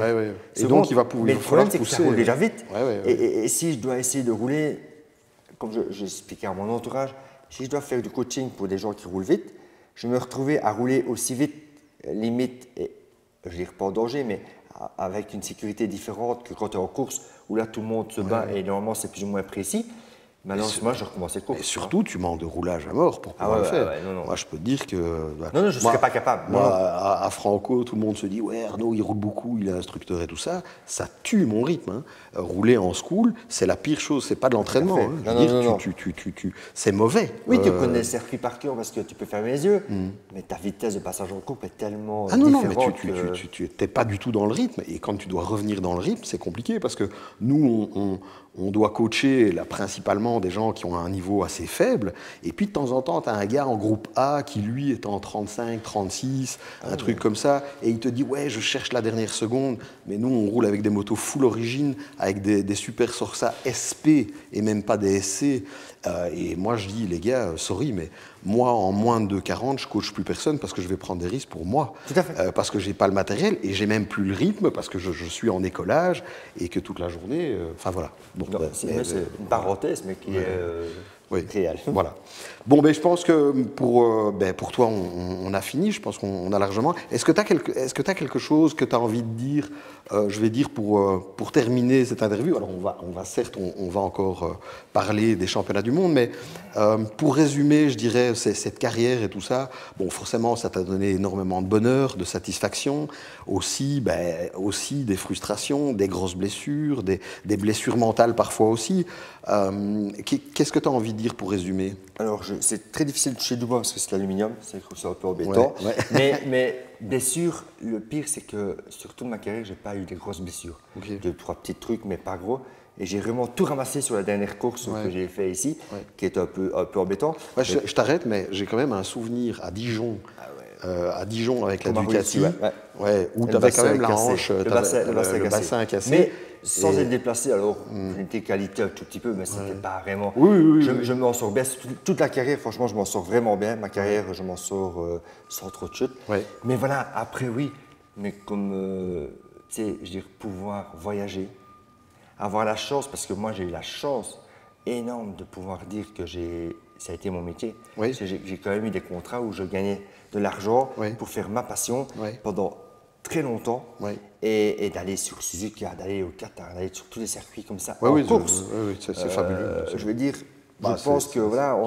Et donc, il va pouvoir. Mais le problème, c'est que ça roule déjà vite. Et si je dois essayer de rouler, comme j'ai expliqué à mon entourage, si je dois faire du coaching pour des gens qui roulent vite, je vais me retrouver à rouler aussi vite, limite, et, je ne dirais pas en danger, mais avec une sécurité différente que quand tu es en course, où là, tout le monde se bat et normalement, c'est plus ou moins précis. Malheureusement, je recommence les courses. Et surtout, tu manques de roulage à mort pour pouvoir le faire. Moi, je peux te dire que... non, je ne serais pas capable. Moi, à Franco, tout le monde se dit « Ouais, Arnaud, il roule beaucoup, il est instructeur et tout ça. » Ça tue mon rythme. Hein. Rouler en school, c'est la pire chose. C'est pas de l'entraînement. C'est mauvais. Oui, tu connais le circuit par cœur parce que tu peux fermer les yeux. Mais ta vitesse de passage en courbe est tellement différente. Non, mais tu n'es pas du tout dans le rythme. Et quand tu dois revenir dans le rythme, c'est compliqué parce que nous, on doit coacher là, principalement des gens qui ont un niveau assez faible. Et puis de temps en temps, tu as un gars en groupe A qui, lui, est en 35, 36, un truc comme ça. Et il te dit, ouais, je cherche la dernière seconde. Mais nous, on roule avec des motos full origine, avec des Super Sorsa SP et même pas des SC. Et moi, je dis, les gars, sorry, mais moi, en moins de 2,40, je coach plus personne parce que je vais prendre des risques pour moi. Tout à fait. Parce que j'ai pas le matériel et j'ai même plus le rythme parce que je suis en écolage et que toute la journée... Enfin, voilà. Bon, c'est une parenthèse, mais qui est réelle. Voilà. Bon, ben, je pense que pour toi, on a fini. Je pense qu'on a largement... Est-ce que tu as quelque chose que tu as envie de dire, je vais dire, pour terminer cette interview? Alors, on va certes, on va encore parler des championnats du monde, mais pour résumer, je dirais, cette carrière et tout ça, bon, forcément, ça t'a donné énormément de bonheur, de satisfaction, aussi des frustrations, des grosses blessures, des blessures mentales parfois aussi. Qu'est-ce que tu as envie de dire pour résumer? Alors, c'est très difficile de toucher du bois parce que c'est l'aluminium, c'est un peu embêtant. Mais blessures, le pire, c'est que sur toute ma carrière, je n'ai pas eu des grosses blessures. 2-3 petits trucs, mais pas gros. Et j'ai vraiment tout ramassé sur la dernière course que j'ai fait ici, qui est un peu embêtant. Je t'arrête, mais j'ai quand même un souvenir à Dijon. Avec la Ducati, où tu avais quand même la hanche, le bassin cassé. Mais sans être déplacé, alors j'étais qualité un tout petit peu, mais c'était pas vraiment... Je m'en sors bien. Toute la carrière, franchement, je m'en sors vraiment bien. Ma carrière, je m'en sors sans trop de chutes. Mais voilà, après, oui. Mais comme, tu sais, je veux dire, pouvoir voyager, avoir la chance, parce que moi, j'ai eu la chance énorme de pouvoir dire que ça a été mon métier. J'ai quand même eu des contrats où je gagnais de l'argent pour faire ma passion pendant très longtemps et d'aller sur Suzuka, d'aller au Qatar, d'aller sur tous les circuits comme ça en course. C'est fabuleux. Je veux dire, je pense que voilà,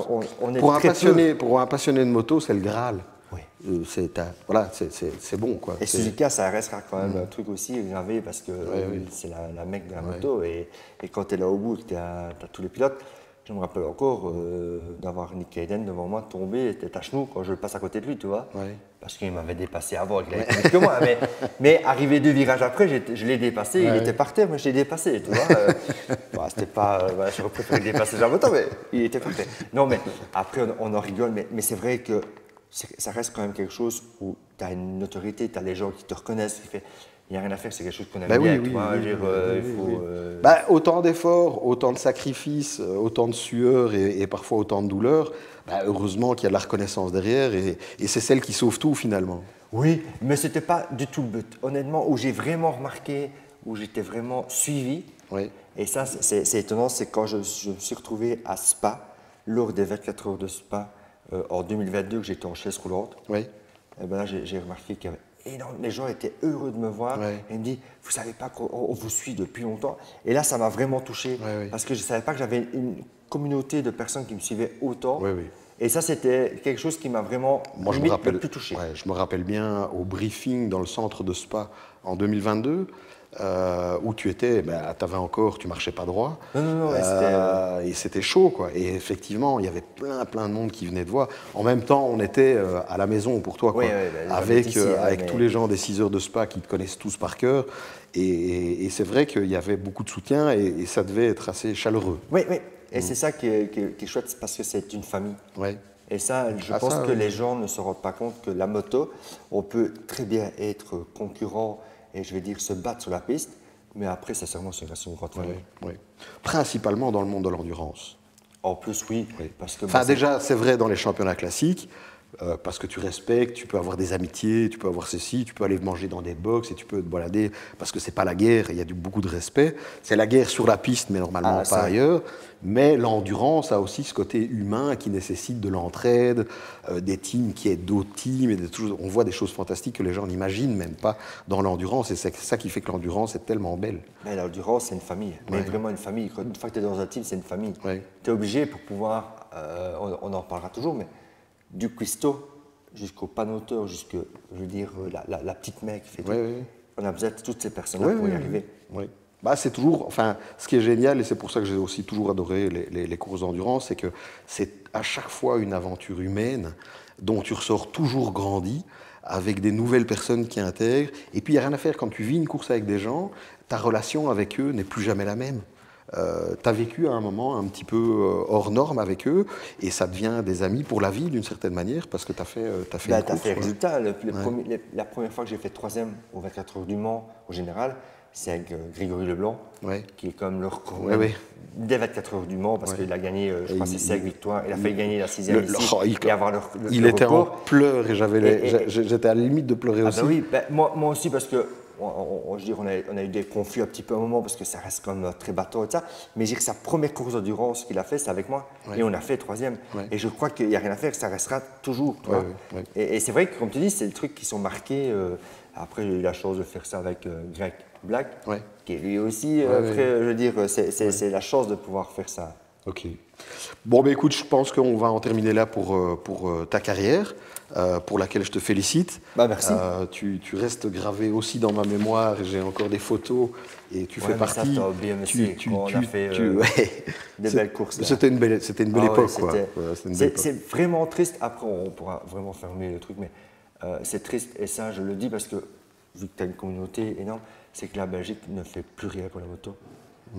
on est pour un passionné de moto, c'est le Graal. C'est bon, quoi. Et Suzuka, ça restera quand même un truc aussi gravé parce que c'est la mecque de la moto. Et quand tu es là au bout, tu as tous les pilotes. Je me rappelle encore d'avoir Nick Hayden devant moi, tomber, était à genoux quand je le passe à côté de lui, tu vois. Parce qu'il m'avait dépassé avant, il avait plus vite que moi. Mais arrivé 2 virages après, je l'ai dépassé, il était par terre, mais je l'ai dépassé, tu vois. C'était pas... j'aurais préféré le dépasser déjà longtemps, mais il était par terre. Non, mais après, on en rigole, mais c'est vrai que ça reste quand même quelque chose où tu as une autorité, tu as les gens qui te reconnaissent, qui fait... Il n'y a rien à faire, c'est quelque chose qu'on aime bien. Autant d'efforts, autant de sacrifices, autant de sueur et parfois autant de douleur, heureusement qu'il y a de la reconnaissance derrière et c'est celle qui sauve tout finalement. Oui, mais ce n'était pas du tout le but. Honnêtement, où j'ai vraiment remarqué, où j'étais vraiment suivi, et ça c'est étonnant, c'est quand je me suis retrouvé à Spa, lors des 24 heures de Spa, en 2022 que j'étais en chaise roulante. Oui. Et ben là, j'ai remarqué qu'il y avait énormément. Les gens étaient heureux de me voir. Ouais. Et ils me disent, vous savez pas qu'on vous suit depuis longtemps. Et là, ça m'a vraiment touché. Parce que je ne savais pas que j'avais une communauté de personnes qui me suivaient autant. Et ça, c'était quelque chose qui m'a vraiment le plus touché. Je me rappelle bien au briefing dans le centre de Spa en 2022. Où tu étais, tu marchais pas droit. Non, et c'était chaud, quoi. Et effectivement, il y avait plein de monde qui venait te voir. En même temps, on était à la maison pour toi, quoi. Avec tous les gens des 6 heures de Spa qui te connaissent tous par cœur. Et c'est vrai qu'il y avait beaucoup de soutien et ça devait être assez chaleureux. Oui. Et c'est ça qui est chouette, parce que c'est une famille. Et ça, je pense que les gens ne se rendent pas compte que la moto, on peut très bien être concurrent et je vais dire se battre sur la piste, mais après, sincèrement, c'est une grande famille. Principalement dans le monde de l'endurance. En plus, oui. Parce que déjà, c'est vrai dans les championnats classiques, parce que tu respectes, tu peux avoir des amitiés, tu peux avoir ceci, tu peux aller manger dans des box et tu peux te balader, parce que c'est pas la guerre, il y a beaucoup de respect. C'est la guerre sur la piste, mais normalement pas ailleurs. Mais l'endurance a aussi ce côté humain qui nécessite de l'entraide, des teams qui aident d'autres teams. On voit des choses fantastiques que les gens n'imaginent même pas dans l'endurance. Et c'est ça qui fait que l'endurance est tellement belle. Mais l'endurance, c'est une famille. Mais vraiment une famille. Une fois que tu es dans un team, c'est une famille. Tu es obligé pour pouvoir, on en parlera toujours, mais du cuistot jusqu'au panoteur, jusqu'à, je veux dire, la petite mec qui fait tout. On a besoin de toutes ces personnes-là pour y arriver. C'est toujours, ce qui est génial, et c'est pour ça que j'ai aussi toujours adoré les courses d'endurance, c'est que c'est à chaque fois une aventure humaine dont tu ressors toujours grandi, avec des nouvelles personnes qui intègrent. Et puis il n'y a rien à faire, quand tu vis une course avec des gens, ta relation avec eux n'est plus jamais la même. Tu as vécu à un moment un petit peu hors norme avec eux et ça devient des amis pour la vie d'une certaine manière parce que tu as fait une course. Tu as fait le résultat. La première fois que j'ai fait 3e aux 24 heures du Mans, au général, c'est avec Grégory Leblanc, qui est comme le record des 24 heures du Mans parce qu'il a gagné, je crois, ses 5 victoires. Il a failli gagner la 6e ici et avoir le il était en pleurs et j'étais à la limite de pleurer aussi. Moi aussi parce que on a eu des conflits un petit peu à un moment parce que ça reste quand même très bateau et ça. Mais je dirais que sa première course d'endurance qu'il a fait, c'est avec moi. Et on a fait 3e. Et je crois qu'il n'y a rien à faire, que ça restera toujours. Et c'est vrai que, comme tu dis, c'est des trucs qui sont marqués. Après, j'ai eu la chance de faire ça avec Greg Black, qui est lui aussi, je veux dire, c'est la chance de pouvoir faire ça. Ok. Bon, écoute, je pense qu'on va en terminer là pour ta carrière. Pour laquelle je te félicite. Merci. Tu restes gravé aussi dans ma mémoire, j'ai encore des photos et tu fais partie. Ça, t'as oublié, monsieur, on a fait des belles courses. C'était une belle époque. C'est vraiment triste, après on pourra vraiment fermer le truc, mais c'est triste et ça je le dis parce que vu que tu as une communauté énorme, c'est que la Belgique ne fait plus rien pour la moto.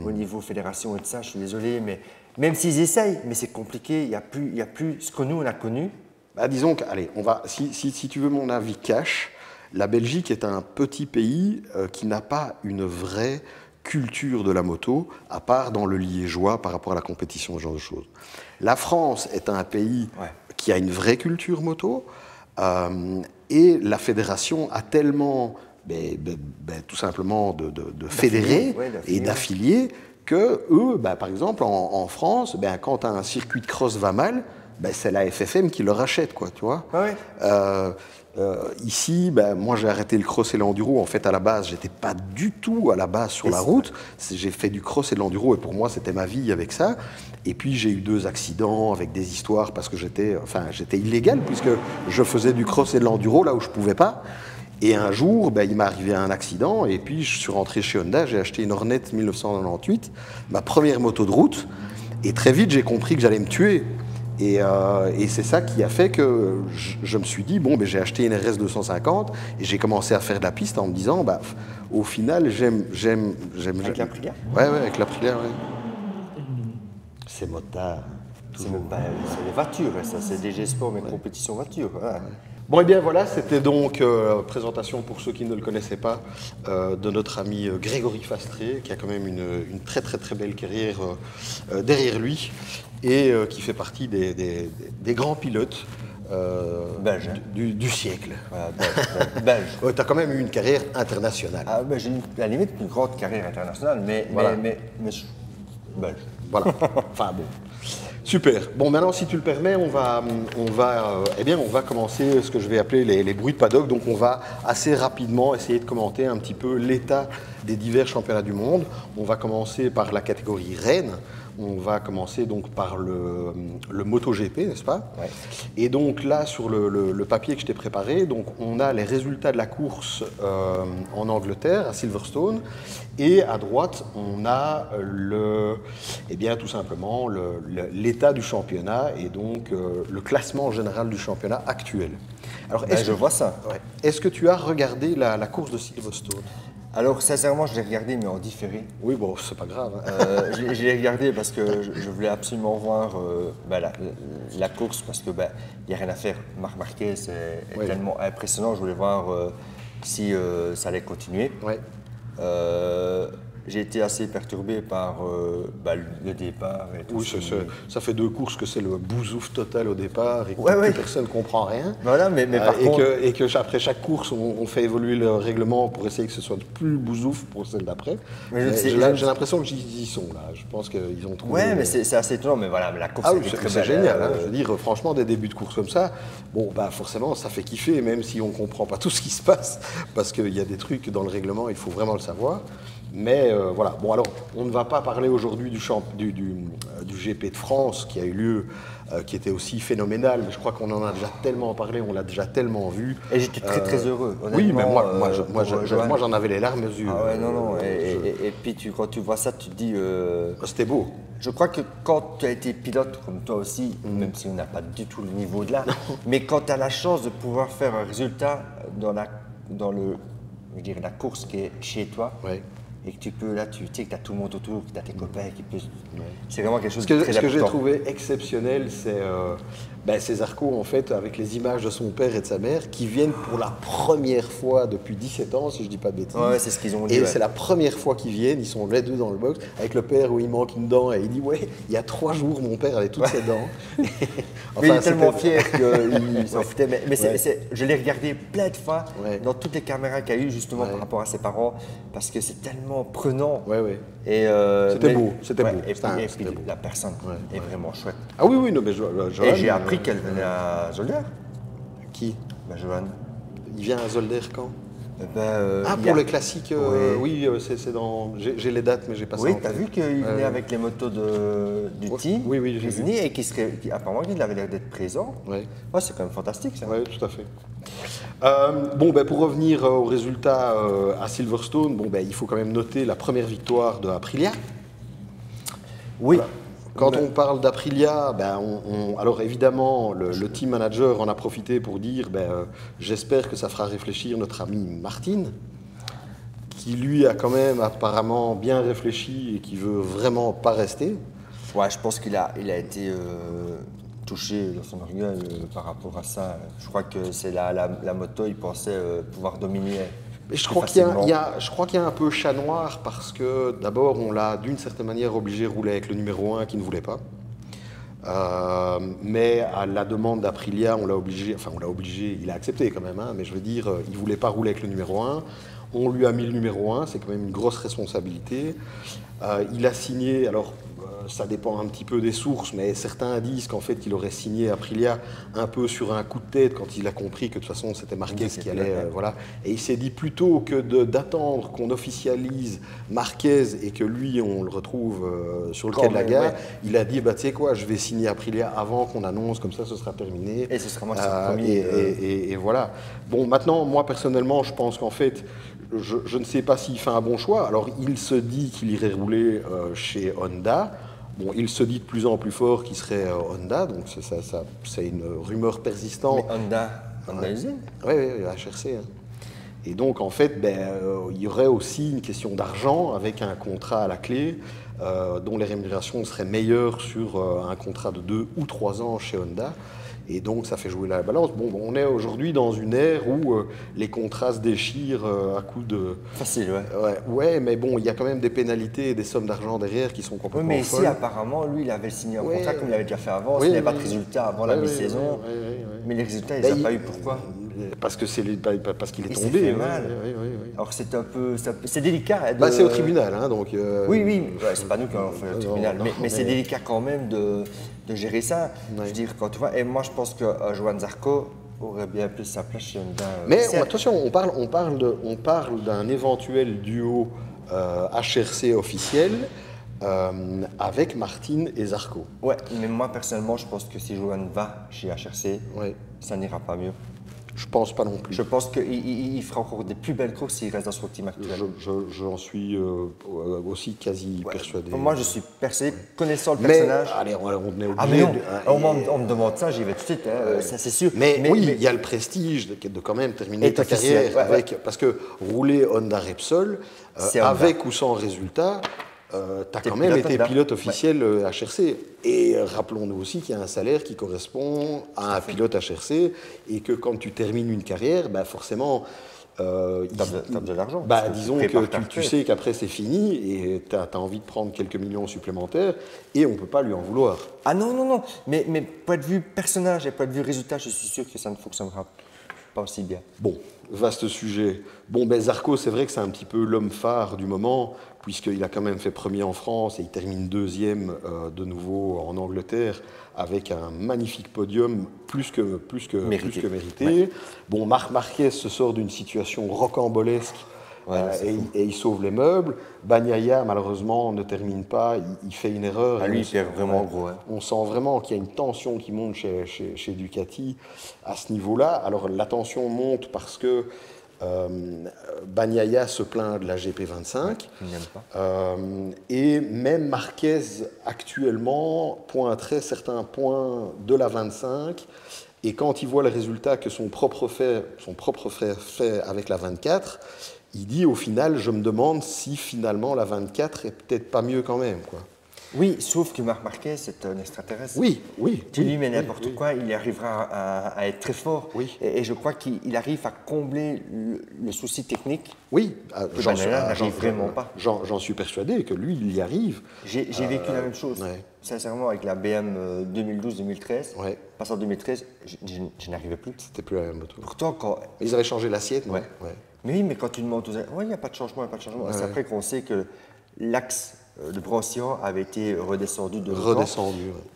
Au niveau fédération et de ça, je suis désolé, mais même s'ils essayent, mais c'est compliqué, il n'y a plus ce que nous on a connu. Disons que, allez, si tu veux mon avis cash, la Belgique est un petit pays qui n'a pas une vraie culture de la moto, à part dans le liégeois par rapport à la compétition, ce genre de choses. La France est un pays qui a une vraie culture moto, et la fédération a tellement, tout simplement, de fédérés et d'affiliés que eux, par exemple, en France, quand un circuit de cross va mal, c'est la FFM qui le rachète, quoi, tu vois. Ici, moi j'ai arrêté le cross et l'enduro. En fait, à la base, j'étais pas du tout sur la route. J'ai fait du cross et de l'enduro et pour moi, c'était ma vie avec ça. Et puis j'ai eu 2 accidents avec des histoires parce que j'étais illégal puisque je faisais du cross et de l'enduro là où je pouvais pas. Et un jour, il m'est arrivé un accident et puis je suis rentré chez Honda. J'ai acheté une Hornet 1998, ma première moto de route. Et très vite, j'ai compris que j'allais me tuer. Et c'est ça qui a fait que je me suis dit, j'ai acheté une RS 250 et j'ai commencé à faire de la piste en me disant, au final, j'aime... Avec l'Aprilia. Avec l'Aprilia, C'est motard. C'est les voitures, ça, c'est DG Sport, mais compétition voiture. Bon, et bien voilà, c'était donc présentation pour ceux qui ne le connaissaient pas de notre ami Grégory Fastré, qui a quand même une très très très belle carrière derrière lui et qui fait partie des grands pilotes belge, du siècle. Belge. Tu as quand même eu une carrière internationale. J'ai à la limite une grande carrière internationale, mais belge. Voilà, enfin bon. Super. Bon, maintenant, si tu le permets, on va commencer ce que je vais appeler les bruits de paddock. Donc, on va assez rapidement essayer de commenter un petit peu l'état des divers championnats du monde. On va commencer par la catégorie reine. On va commencer donc par le MotoGP, n'est-ce pas? Ouais. Et donc là, sur le papier que je t'ai préparé, donc on a les résultats de la course en Angleterre, à Silverstone, et à droite, on a tout simplement l'état du championnat et donc le classement général du championnat actuel. Alors, je vois ça. Ouais. Est-ce que tu as regardé la course de Silverstone? Alors, sincèrement, je l'ai regardé, mais en différé. Oui, bon, c'est pas grave. Hein. Je l'ai regardé parce que je voulais absolument voir la course, parce que y a rien à faire. Marc Marquez est tellement impressionnant. Je voulais voir si ça allait continuer. Ouais. J'ai été assez perturbé par le départ. Et tout. Oui, ça fait 2 courses que c'est le bousouf total au départ et que personne ne comprend rien. Voilà, mais par contre... Et qu'après chaque course, on fait évoluer le règlement pour essayer que ce soit plus bousouf pour celle d'après. J'ai l'impression qu'ils y sont là. Je pense qu'ils ont trouvé... Oui, mais c'est assez étonnant. Mais voilà, mais la course c'est génial. Hein. Je veux dire, franchement, des débuts de course comme ça, bon, forcément, ça fait kiffer, même si on ne comprend pas tout ce qui se passe, parce qu'il y a des trucs dans le règlement, il faut vraiment le savoir. Mais voilà. Bon, alors, on ne va pas parler aujourd'hui du GP de France qui a eu lieu, qui était aussi phénoménal. Mais je crois qu'on en a déjà tellement parlé, on l'a déjà tellement vu. Et j'étais très heureux. Oui, mais moi, j'en avais les larmes aux yeux. Ah ouais, non. Et puis, quand tu vois ça, tu te dis. C'était beau. Je crois que quand tu as été pilote, comme toi aussi, même si on n'a pas du tout le niveau de là, mais quand tu as la chance de pouvoir faire un résultat dans la course qui est chez toi. Ouais. Et que tu peux, là, tu sais que tu as tout le monde autour, que tu as tes copains qui peuvent... C'est vraiment quelque chose de très important. Ce que j'ai trouvé exceptionnel, c'est Zarco, en fait, avec les images de son père et de sa mère, qui viennent pour la première fois depuis 17 ans, si je ne dis pas de bêtises. Ouais, c'est ce qu'ils ont dit. Et c'est la première fois qu'ils viennent, ils sont les deux dans le box, avec le père où il manque une dent, et il dit, ouais, il y a 3 jours, mon père avait toutes ses dents. Mais il est tellement fier qu'il s'en foutait. Mais je l'ai regardé plein de fois dans toutes les caméras qu'il y a eu, justement, par rapport à ses parents, parce que c'est tellement prenant. Ouais. C'était beau. Et puis la personne est vraiment chouette. Ah oui, non, mais et j'ai appris qu'elle venait à Zolder. Qui? Johan. Il vient à Zolder quand? Pour le classique, oui, c'est dans... J'ai les dates, mais j'ai pas ça. Oui, tu as vu qu'il venait avec les motos du team. Oui, j'ai vu. Et apparemment, il avait l'air d'être présent. Ouais, c'est quand même fantastique, ça. Oui, tout à fait. Pour revenir aux résultats à Silverstone, il faut quand même noter la première victoire de Aprilia. Oui. Voilà. Quand on parle d'Aprilia, alors évidemment, le team manager en a profité pour dire j'espère que ça fera réfléchir notre ami Martin, qui lui a quand même apparemment bien réfléchi et qui veut vraiment pas rester. Ouais, je pense qu'il a été touché dans son orgueil par rapport à ça. Je crois que c'est la moto, il pensait pouvoir dominer. Mais je crois qu'il y a un peu chat noir parce que d'abord on l'a d'une certaine manière obligé à rouler avec le numéro 1 qui ne voulait pas. Mais à la demande d'Aprilia, on l'a obligé, il a accepté quand même, mais je veux dire, il ne voulait pas rouler avec le numéro 1. On lui a mis le numéro 1, c'est quand même une grosse responsabilité. Il a signé, alors ça dépend un petit peu des sources, mais certains disent qu'en fait il aurait signé Aprilia un peu sur un coup de tête quand il a compris que de toute façon c'était Marquez qui allait, voilà. Et il s'est dit plutôt que d'attendre qu'on officialise Marquez et que lui on le retrouve sur le quai de la gare, il a dit tu sais quoi, je vais signer Aprilia avant qu'on annonce, comme ça ce sera terminé. Et ce sera moi le premier. Et voilà. Bon, maintenant moi personnellement je pense qu'en fait je ne sais pas s'il fait un bon choix. Alors il se dit qu'il irait rouler chez Honda. Bon, il se dit de plus en plus fort qu'il serait Honda, donc c'est une rumeur persistante. Mais Honda usine ? Oui, HRC. Hein. Et donc, en fait, il y aurait aussi une question d'argent avec un contrat à la clé dont les rémunérations seraient meilleures sur un contrat de 2 ou 3 ans chez Honda. Et donc, ça fait jouer la balance. Bon, on est aujourd'hui dans une ère où les contrats se déchirent à coup de... Facile, ouais, mais bon, il y a quand même des pénalités et des sommes d'argent derrière qui sont complètement folles. Mais ici, apparemment, lui, il avait signé un contrat comme il avait déjà fait avant. S'il n'y avait pas de résultat avant la mi-saison. Mais les résultats, il les a pas eu. Pourquoi ? Parce qu'il est tombé. Il s'est fait mal. Alors c'est un peu, c'est délicat. Bah, c'est au tribunal, hein, donc. Oui, ouais, c'est pas nous qui allons faire le tribunal, mais c'est délicat quand même de gérer ça. Je veux dire, quand tu vois, et moi je pense que Johan Zarco aurait bien plus sa place chez Honda. Mais attention, on parle d'un éventuel duo HRC officiel avec Martin et Zarco. Ouais, mais moi personnellement, je pense que si Johan va chez HRC, ça n'ira pas mieux. Je pense pas non plus. Je pense qu'il fera encore des plus belles courses s'il reste dans son team actuel. J'en suis aussi quasi persuadé. Moi, je suis persuadé, connaissant le personnage. Allez, on est obligé. Ah, mais non, on me demande ça, j'y vais tout de suite, ça c'est sûr. Mais oui, il y a le prestige de quand même terminer ta carrière avec. Parce que rouler Honda Repsol, avec ou sans résultat, tu as quand même été pilote officiel HRC. Et rappelons-nous aussi qu'il y a un salaire qui correspond à un pilote HRC et que quand tu termines une carrière, bah forcément, tu as de l'argent. Bah, disons que tu sais qu'après c'est fini et tu as envie de prendre quelques millions supplémentaires et on ne peut pas lui en vouloir. Ah non. Mais point de vue personnage et point de vue résultat, je suis sûr que ça ne fonctionnera pas aussi bien. Bon, vaste sujet. Bon, ben Zarco, c'est vrai que c'est un petit peu l'homme phare du moment, puisqu'il a quand même fait premier en France et il termine deuxième de nouveau en Angleterre avec un magnifique podium plus que mérité. Ouais. Bon, Marc Marquez se sort d'une situation rocambolesque et il sauve les meubles. Bagnaia, malheureusement, ne termine pas, il fait une erreur. Ah, lui, il perd vraiment gros. Hein. On sent vraiment qu'il y a une tension qui monte chez Ducati à ce niveau-là. Alors la tension monte parce que Bagnaia se plaint de la GP25 et même Marquez actuellement pointerait certains points de la 25 et quand il voit le résultat que son propre frère fait avec la 24, il dit au final je me demande si finalement la 24 est peut-être pas mieux quand même quoi. Oui, sauf que Marc Marquez, c'est un extraterrestre. Oui. Tu lui mets n'importe quoi, il arrivera à être très fort. Oui. Et je crois qu'il arrive à combler le souci technique. Oui, n'arrive vraiment pas. J'en suis persuadé que lui, il y arrive. J'ai vécu la même chose. Sincèrement, avec la BM 2012-2013. Passant en 2013, je n'arrivais plus. C'était plus la même moto. Pourtant, quand... Ils avaient changé l'assiette, non? Mais oui, mais quand tu demandes aux gens, il n'y a pas de changement, C'est après qu'on sait que l'axe de Brancian avait été redescendu de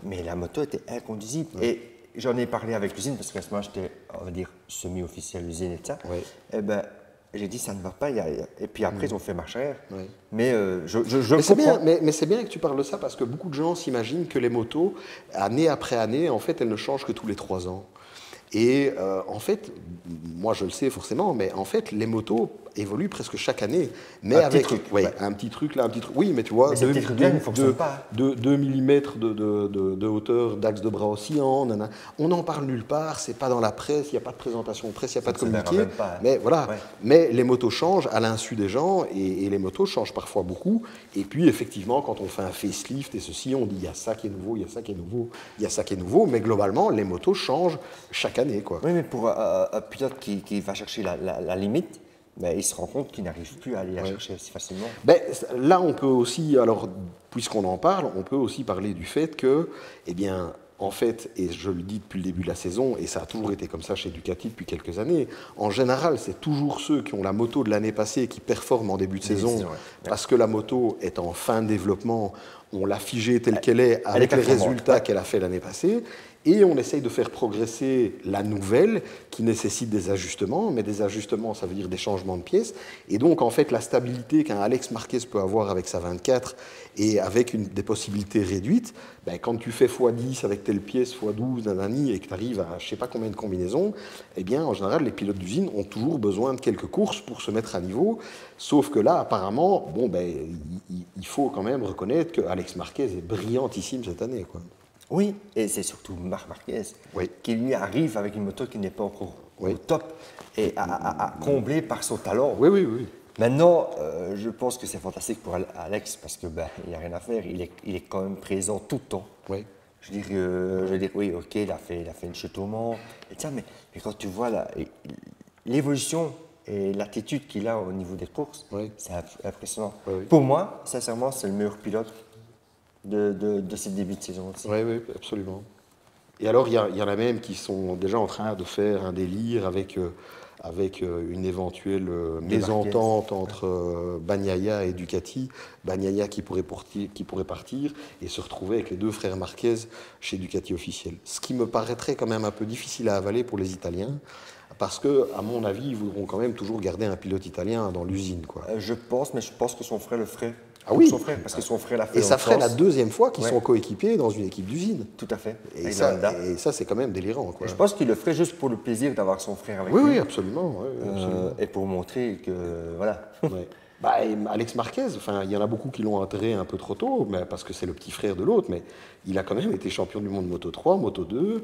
mais la moto était inconduisible. Et j'en ai parlé avec l'usine, parce qu'à ce moment j'étais, on va dire, semi-officiel l'usine et tout ça. Et ben, j'ai dit, ça ne va pas. Et puis après, ils ont fait marche arrière. Mais je comprends. Mais c'est bien que tu parles de ça, parce que beaucoup de gens s'imaginent que les motos, année après année, en fait, elles ne changent que tous les 3 ans. Et en fait, moi je le sais forcément, mais en fait, les motos évoluent presque chaque année. Mais avec un petit truc là, un petit truc. Oui, mais tu vois, 2 mm de hauteur d'axe de bras oscillant, on n'en parle nulle part, c'est pas dans la presse, il n'y a pas de présentation presse, il n'y a pas de communiqué. Mais voilà. Mais les motos changent à l'insu des gens et les motos changent parfois beaucoup. Et puis effectivement, quand on fait un facelift et ceci, on dit il y a ça qui est nouveau, il y a ça qui est nouveau, il y a ça qui est nouveau. Mais globalement, les motos changent chaque année, quoi. Oui, mais pour un pilote qui va chercher la limite, ben, il se rend compte qu'il n'arrive plus à aller la chercher aussi facilement. Ben, là, on peut aussi, alors, puisqu'on en parle, on peut aussi parler du fait que, eh bien, en fait, et je le dis depuis le début de la saison, et ça a toujours été comme ça chez Ducati depuis quelques années, en général, c'est toujours ceux qui ont la moto de l'année passée qui performent en début de saison, parce que la moto est en fin de développement, on l'a figée telle qu'elle est, avec les résultats qu'elle a fait l'année passée, et on essaye de faire progresser la nouvelle qui nécessite des ajustements, mais des ajustements, ça veut dire des changements de pièces. Et donc, en fait, la stabilité qu'un Alex Marquez peut avoir avec sa 24 et avec des possibilités réduites, ben, quand tu fais x10 avec telle pièce, x12, nanani, et que tu arrives à je ne sais pas combien de combinaisons, eh bien, en général, les pilotes d'usine ont toujours besoin de quelques courses pour se mettre à niveau. Sauf que là, apparemment, bon, ben, il faut quand même reconnaître que Alex Marquez est brillantissime cette année, quoi. Oui, et c'est surtout Marc Marquez qui lui arrive avec une moto qui n'est pas encore au top et à combler par son talent. Oui. Maintenant, je pense que c'est fantastique pour Alex parce que il n'y a rien à faire. Il est quand même présent tout le temps. Je veux dire, oui, ok, il a fait une chute au Mans, et ça, mais quand tu vois l'évolution et l'attitude qu'il a au niveau des courses, c'est impressionnant. Pour moi, sincèrement, c'est le meilleur pilote de ces débuts de saison aussi. Oui, absolument. Et alors, il y en a même qui sont déjà en train de faire un délire avec avec une éventuelle mésentente entre Bagnaia et Ducati. Bagnaia qui pourrait partir et se retrouver avec les 2 frères Marquez chez Ducati officiel. Ce qui me paraîtrait quand même un peu difficile à avaler pour les Italiens, parce que, à mon avis, ils voudront quand même toujours garder un pilote italien dans l'usine. Je pense que son frère le ferait. Ah oui, son frère, parce que son frère l'a fait. Et ça ferait la 2e fois qu'ils sont coéquipiers dans une équipe d'usine. Tout à fait. Et ça, c'est quand même délirant. Je pense qu'il le ferait juste pour le plaisir d'avoir son frère avec lui. Oui, absolument. Et pour montrer que, voilà. Alex Marquez, il y en a beaucoup qui l'ont enterré un peu trop tôt, mais parce que c'est le petit frère de l'autre, mais il a quand même été champion du monde Moto 3, Moto 2,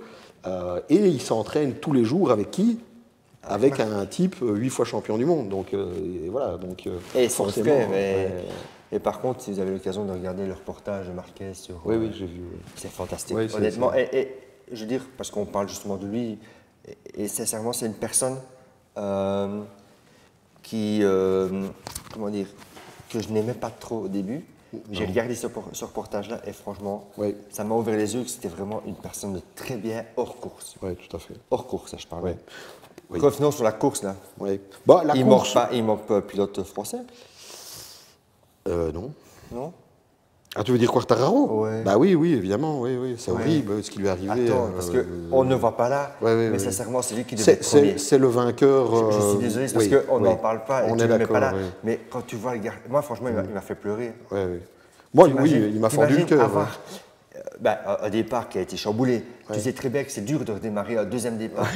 et il s'entraîne tous les jours avec qui ? Avec un type 8 fois champion du monde. Donc, voilà. Et forcément. Et par contre, si vous avez l'occasion de regarder le reportage de Marquez sur. Oui, j'ai vu. C'est fantastique, honnêtement. Et je veux dire, parce qu'on parle justement de lui, et sincèrement, c'est une personne qui. Comment dire, que je n'aimais pas trop au début. J'ai regardé ce reportage-là et franchement, ça m'a ouvert les yeux que c'était vraiment une personne de très bien hors course. Oui, tout à fait. Hors course, je parle. Revenons sur la course, là. Il manque pas pilote français. Non. Non. Ah, tu veux dire Quartararo? Bah oui, évidemment, oui. C'est horrible ce qui lui est arrivé. Attends, parce qu'on ne voit pas là, mais sincèrement, c'est lui qui devait être premier. C'est le vainqueur. Je suis désolé, parce qu'on n'en parle pas et on tu ne le mets pas là. Oui. Mais quand tu vois le gars, moi franchement, il m'a fait pleurer. Moi, il m'a fendu le cœur. Un départ qui a été chamboulé. Tu sais très bien que c'est dur de redémarrer un 2e départ.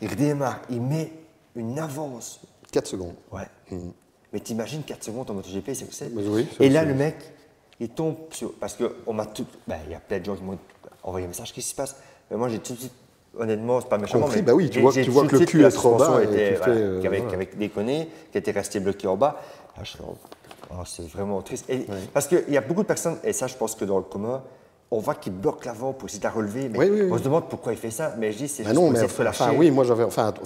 Il redémarre, il met une avance. 4 secondes. Mais t'imagines 4 secondes en MotoGP, c'est que c'est. Et là, le mec, il tombe sur. Parce qu'on m'a tout. Il y a plein de gens qui m'ont envoyé un message, qu'est-ce qui se passe? Mais moi, j'ai tout de suite. Honnêtement, c'est pas méchant. Mais tu vois que le cul est trop bas. Qui avait déconné, qui était resté bloqué en bas. C'est vraiment triste. Parce qu'il y a beaucoup de personnes, et ça, je pense que dans le commun, on voit qu'il bloque l'avant pour essayer de la relever, mais on se demande pourquoi il fait ça. Mais je dis, c'est juste pour essayer de relâcher.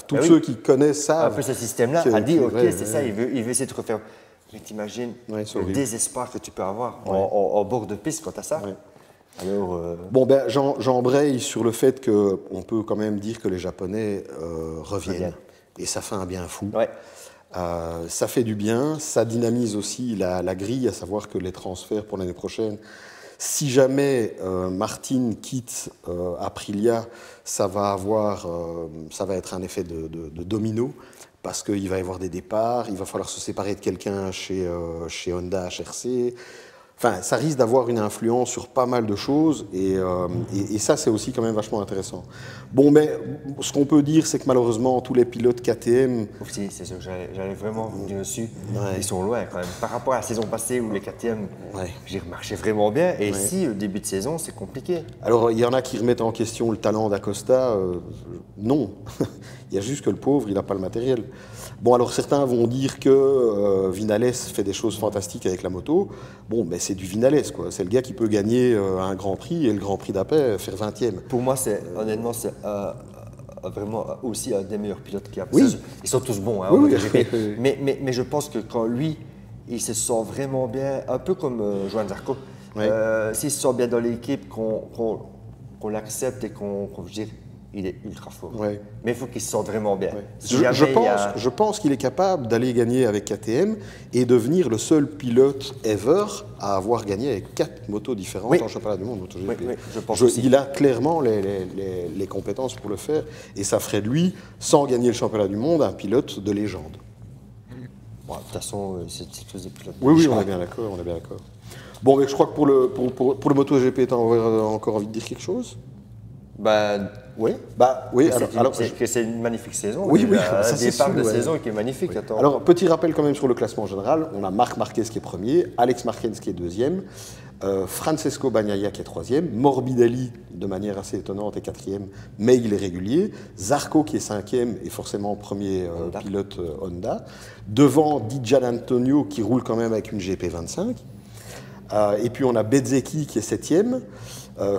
Tous ceux qui connaissent ça. Un peu ce système-là a dit, ok, c'est ça, il veut essayer de refaire. Mais t'imagines le désespoir que tu peux avoir en bord de piste quant à ça. Alors, j'embraye sur le fait qu'on peut quand même dire que les Japonais reviennent. Et ça fait un bien fou. Ça fait du bien, ça dynamise aussi la grille, à savoir que les transferts pour l'année prochaine, si jamais Martin quitte Aprilia, ça va être un effet de domino, parce qu'il va y avoir des départs, il va falloir se séparer de quelqu'un chez Honda, HRC. Enfin, ça risque d'avoir une influence sur pas mal de choses, et ça, c'est aussi quand même vachement intéressant. Mais ce qu'on peut dire, c'est que malheureusement, tous les pilotes KTM... Si, c'est sûr, j'allais vraiment venir dessus. Ils sont loin quand même. Par rapport à la saison passée où les KTM marchaient vraiment bien, et ici, au début de saison, c'est compliqué. Alors, il y en a qui remettent en question le talent d'Acosta. Non, il y a juste que le pauvre, il n'a pas le matériel. Alors certains vont dire que Vinales fait des choses fantastiques avec la moto. C'est du Vinales, quoi. C'est le gars qui peut gagner un Grand Prix et le Grand Prix d'après faire 20e. Pour moi, honnêtement, c'est vraiment aussi un des meilleurs pilotes qu'il y a. Ils sont tous bons, mais je pense que quand lui, il se sent vraiment bien, un peu comme Johan Zarco, s'il se sent bien dans l'équipe, qu'on l'accepte et qu'on il est ultra fort. Mais il faut qu'il se sente vraiment bien. Je pense qu'il est capable d'aller gagner avec KTM et devenir le seul pilote ever à avoir gagné avec 4 motos différentes en championnat du monde MotoGP. Je pense aussi. Il a clairement les compétences pour le faire, et ça ferait de lui, sans gagner le championnat du monde, un pilote de légende. De toute façon, c'est tous des pilotes. Oui, on est bien d'accord. Mais je crois que pour le MotoGP, tu as encore envie de dire quelque chose? Oui. C'est une magnifique saison. Ça c'est départ de saison qui est magnifique. Alors, petit rappel quand même sur le classement général. On a Marc Marquez qui est premier, Alex Marquez qui est deuxième, Francesco Bagnaia qui est troisième, Morbidelli de manière assez étonnante est quatrième, mais il est régulier, Zarco qui est cinquième et forcément premier pilote Honda, devant Di Gianantonio qui roule quand même avec une GP25, et puis on a Bezzecchi qui est septième.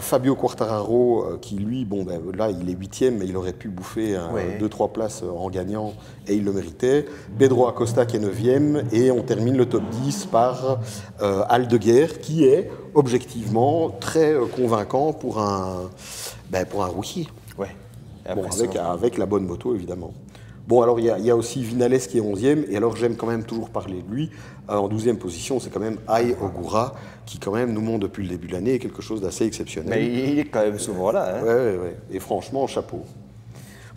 Fabio Quartararo, qui lui, là il est 8e, mais il aurait pu bouffer 2-3 places en gagnant, et il le méritait. Pedro Acosta qui est 9e, et on termine le top 10 par Aldeguer, qui est objectivement très convaincant pour un rookie. Avec la bonne moto évidemment. Bon, alors il y a aussi Vinales qui est 11e, et alors j'aime quand même toujours parler de lui. En 12e position, c'est quand même Ai Ogura, qui quand même nous montre depuis le début de l'année quelque chose d'assez exceptionnel. Mais il est quand même souvent là. Hein. Ouais. Et franchement, chapeau.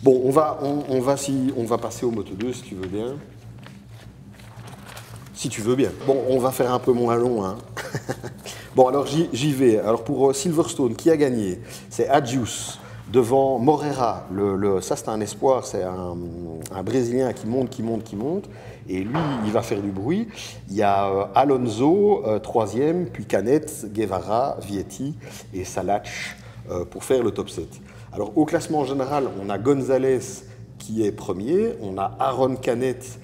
Bon, on va passer au Moto 2, si tu veux bien. Si tu veux bien. Bon, on va faire un peu moins long. Hein. Bon, alors j'y vais. Alors pour Silverstone, qui a gagné? C'est Adjus devant Moreira. Ça, c'est un espoir. C'est un Brésilien qui monte. Et lui, il va faire du bruit. Il y a Alonso, 3e, puis Canet, Guevara, Vietti et Salach pour faire le top 7. Alors au classement général, on a Gonzalez qui est premier, on a Aaron Canet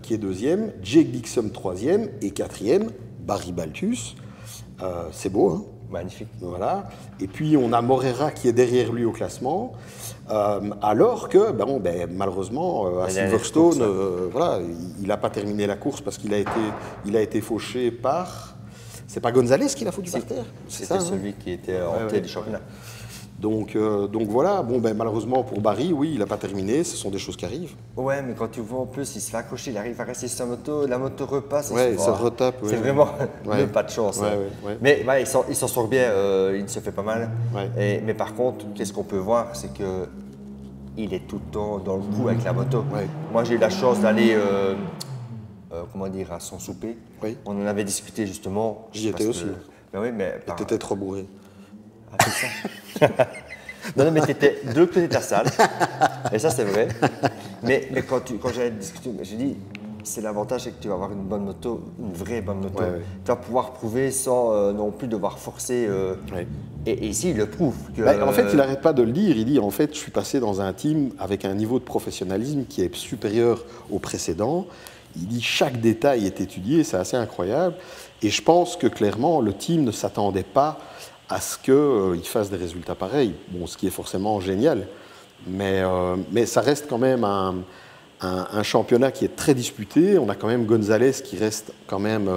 qui est 2e, Jake Dixon 3e et 4e, Barry Baltus. C'est beau, hein? Magnifique. Voilà. Et puis on a Moreira qui est derrière lui au classement, alors que malheureusement à Silverstone, voilà, il n'a pas terminé la course parce qu'il a été fauché par. C'est pas Gonzalez qui l'a foutu par terre? C'était celui qui était en tête du championnat. Donc voilà, malheureusement pour Barry, oui, il n'a pas terminé, ce sont des choses qui arrivent. Ouais, mais quand tu vois en plus, il se fait accrocher, il arrive à rester sur sa moto, la moto repasse. Ouais, ça retape. C'est vraiment pas de chance. Ouais. Mais il s'en sort bien, il se fait pas mal. Ouais. Mais par contre, qu'est-ce qu'on peut voir, c'est que il est tout le temps dans le coup avec la moto. Ouais. Moi, j'ai eu la chance d'aller à son souper. Oui. On en avait discuté justement. J'y étais aussi. Ben oui, mais tu étais trop bourré. Ça. non, mais tu étais de l'autre côté de la salle, et ça c'est vrai. Mais quand j'allais discuter, j'ai dit, c'est l'avantage, c'est que tu vas avoir une bonne moto, une vraie bonne moto. Ouais. Tu vas pouvoir prouver sans non plus devoir forcer. Et ici, il le prouve. En fait, il n'arrête pas de le dire. Il dit, en fait, je suis passé dans un team avec un niveau de professionnalisme qui est supérieur au précédent. Il dit, chaque détail est étudié, c'est assez incroyable. Et je pense que clairement, le team ne s'attendait pas à ce qu'il fasse des résultats pareils. Bon, ce qui est forcément génial. Mais ça reste quand même un championnat qui est très disputé. On a quand même Gonzalez qui reste quand même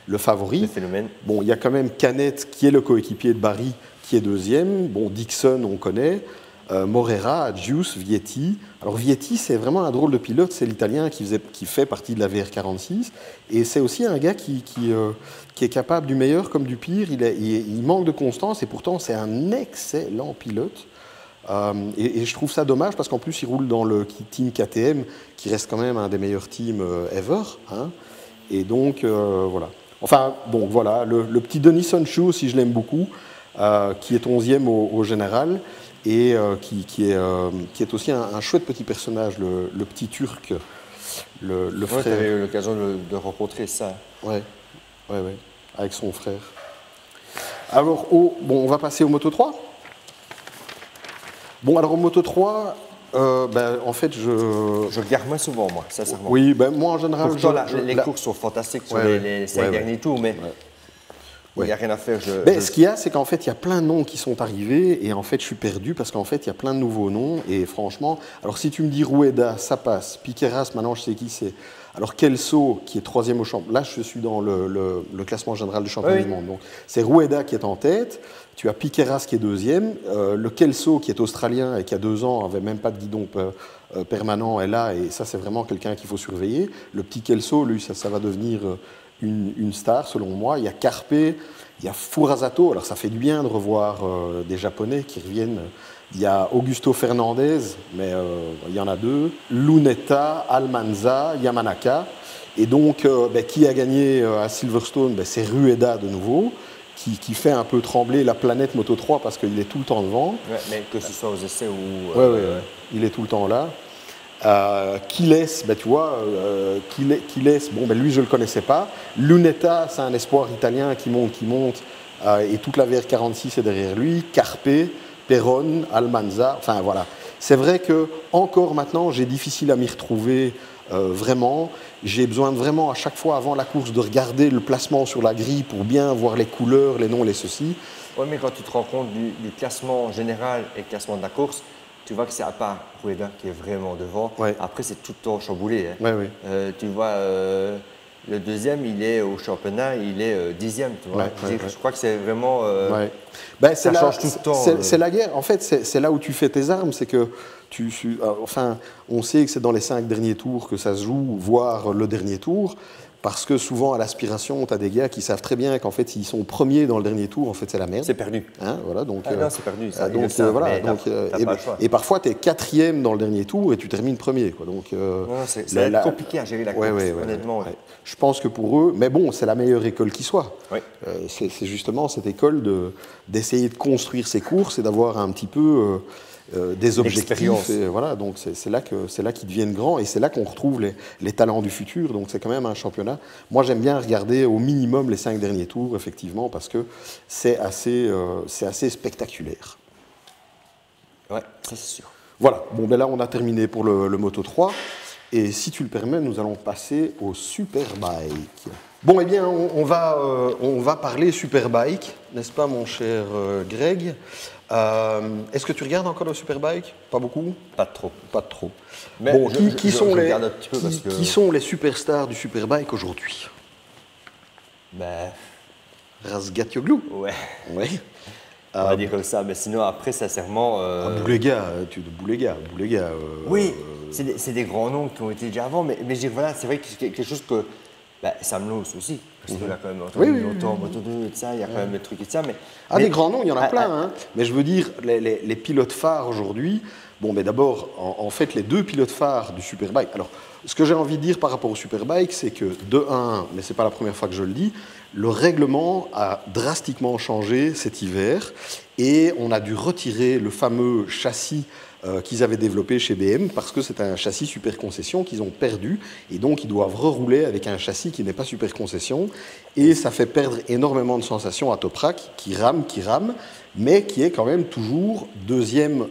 le favori. Le phénomène. Bon, il y a quand même Canet qui est le coéquipier de Barry qui est 2e. Bon, Dixon, on connaît. Moreira, Adjus, Vietti. Alors Vietti, c'est vraiment un drôle de pilote. C'est l'Italien qui fait partie de la VR46. Et c'est aussi un gars qui est capable du meilleur comme du pire. Il manque de constance et pourtant c'est un excellent pilote. Et je trouve ça dommage parce qu'en plus il roule dans le team KTM qui reste quand même un des meilleurs teams ever. Hein. Et donc voilà. Enfin bon voilà, le petit Denis Sonchu aussi je l'aime beaucoup, qui est 11e au général et qui est aussi un chouette petit personnage, le petit Turc, le frère. Tu avais eu l'occasion de rencontrer ça. Ouais, avec son frère. Alors, on va passer au Moto 3. Bon, alors au Moto 3, en fait, je regarde moins souvent, moi, sincèrement. Oui, moi en général. Pourtant, les courses sont fantastiques sur les 5 derniers tours, mais il n'y a rien à faire. Ce qu'il y a, c'est qu'en fait, il y a plein de noms qui sont arrivés, et en fait, je suis perdu parce qu'en fait, il y a plein de nouveaux noms, et franchement, alors si tu me dis Rueda, ça passe, Piqueras, maintenant je sais qui c'est. Alors Kelso, qui est 3e au championnat, là je suis dans le classement général du championnat du monde. Donc c'est Rueda qui est en tête, tu as Piqueras qui est 2e, le Kelso qui est australien et qui a 2 ans, n'avait même pas de guidon permanent, est là, et ça c'est vraiment quelqu'un qu'il faut surveiller. Le petit Kelso, lui, ça va devenir une star selon moi. Il y a Carpe, il y a Furasato, alors ça fait du bien de revoir des Japonais qui reviennent. Il y a Augusto Fernandez, mais il y en a 2. Lunetta, Almanza, Yamanaka. Et donc, qui a gagné à Silverstone? C'est Rueda de nouveau, qui fait un peu trembler la planète Moto 3 parce qu'il est tout le temps devant. Ouais, mais que ce soit aux essais ou... il est tout le temps là. Quiles, tu vois, Quiles, lui je ne le connaissais pas. Lunetta, c'est un espoir italien qui monte, et toute la VR46 est derrière lui. Carpe, Perron, Almanza, enfin voilà. C'est vrai que encore maintenant, j'ai difficile à m'y retrouver vraiment. J'ai besoin vraiment à chaque fois avant la course de regarder le placement sur la grille pour bien voir les couleurs, les noms, les ceci. Oui, mais quand tu te rends compte du classement général et le classement de la course, tu vois que c'est à part Rueda qui est vraiment devant. Ouais. Après, c'est tout le temps chamboulé. Hein. Ouais. Tu vois, Le deuxième, il est au championnat, il est 10e. Tu vois. Je crois que c'est vraiment. Ben, ça change tout le temps. C'est la guerre. En fait, c'est là où tu fais tes armes. C'est que on sait que c'est dans les 5 derniers tours que ça se joue, voire le dernier tour. Parce que souvent, à l'aspiration, tu as des gars qui savent très bien qu'en fait, s'ils sont premiers dans le dernier tour, en fait, c'est la merde. C'est perdu. Hein, voilà, donc, non, c'est perdu. Ça, voilà, et parfois, tu es 4e dans le dernier tour et tu termines premier. Quoi, donc, c'est compliqué à gérer la course, honnêtement. Je pense que pour eux, mais bon, c'est la meilleure école qui soit. Oui. C'est justement cette école d'essayer de construire ses courses et d'avoir un petit peu... des objectifs, et voilà, donc c'est là qu'ils deviennent grands et c'est là qu'on retrouve les talents du futur, donc c'est quand même un championnat. Moi j'aime bien regarder au minimum les 5 derniers tours, effectivement, parce que c'est assez spectaculaire. Ouais, ça c'est sûr. Voilà, bon ben là on a terminé pour le Moto 3 et si tu le permets, nous allons passer au Superbike. Bon, eh bien, on va parler Superbike, n'est-ce pas, mon cher Greg? Est-ce que tu regardes encore le Superbike? Pas beaucoup? Pas trop. Pas trop. Mais bon, qui sont les superstars du Superbike aujourd'hui? Razgatlioglu. Ouais. On va dire comme ça, mais sinon, après, sincèrement... Boulega. Oui, c'est des grands noms qui ont été déjà avant, mais je dis, voilà, c'est vrai que c'est quelque chose que... Sam Loos aussi, parce qu'il a quand même entendu longtemps Moto 2 et ça, il y a quand même des trucs et ça. Mais des grands noms, il y en a plein. Hein. Mais je veux dire, les pilotes phares aujourd'hui, bon, mais d'abord, en fait, les 2 pilotes phares du Superbike. Alors, ce que j'ai envie de dire par rapport au Superbike, c'est que, de 1, mais ce n'est pas la première fois que je le dis, le règlement a drastiquement changé cet hiver et on a dû retirer le fameux châssis qu'ils avaient développé chez BM parce que c'est un châssis super concession qu'ils ont perdu et donc ils doivent rerouler avec un châssis qui n'est pas super concession et ça fait perdre énormément de sensations à Toprak qui rame mais qui est quand même toujours 2e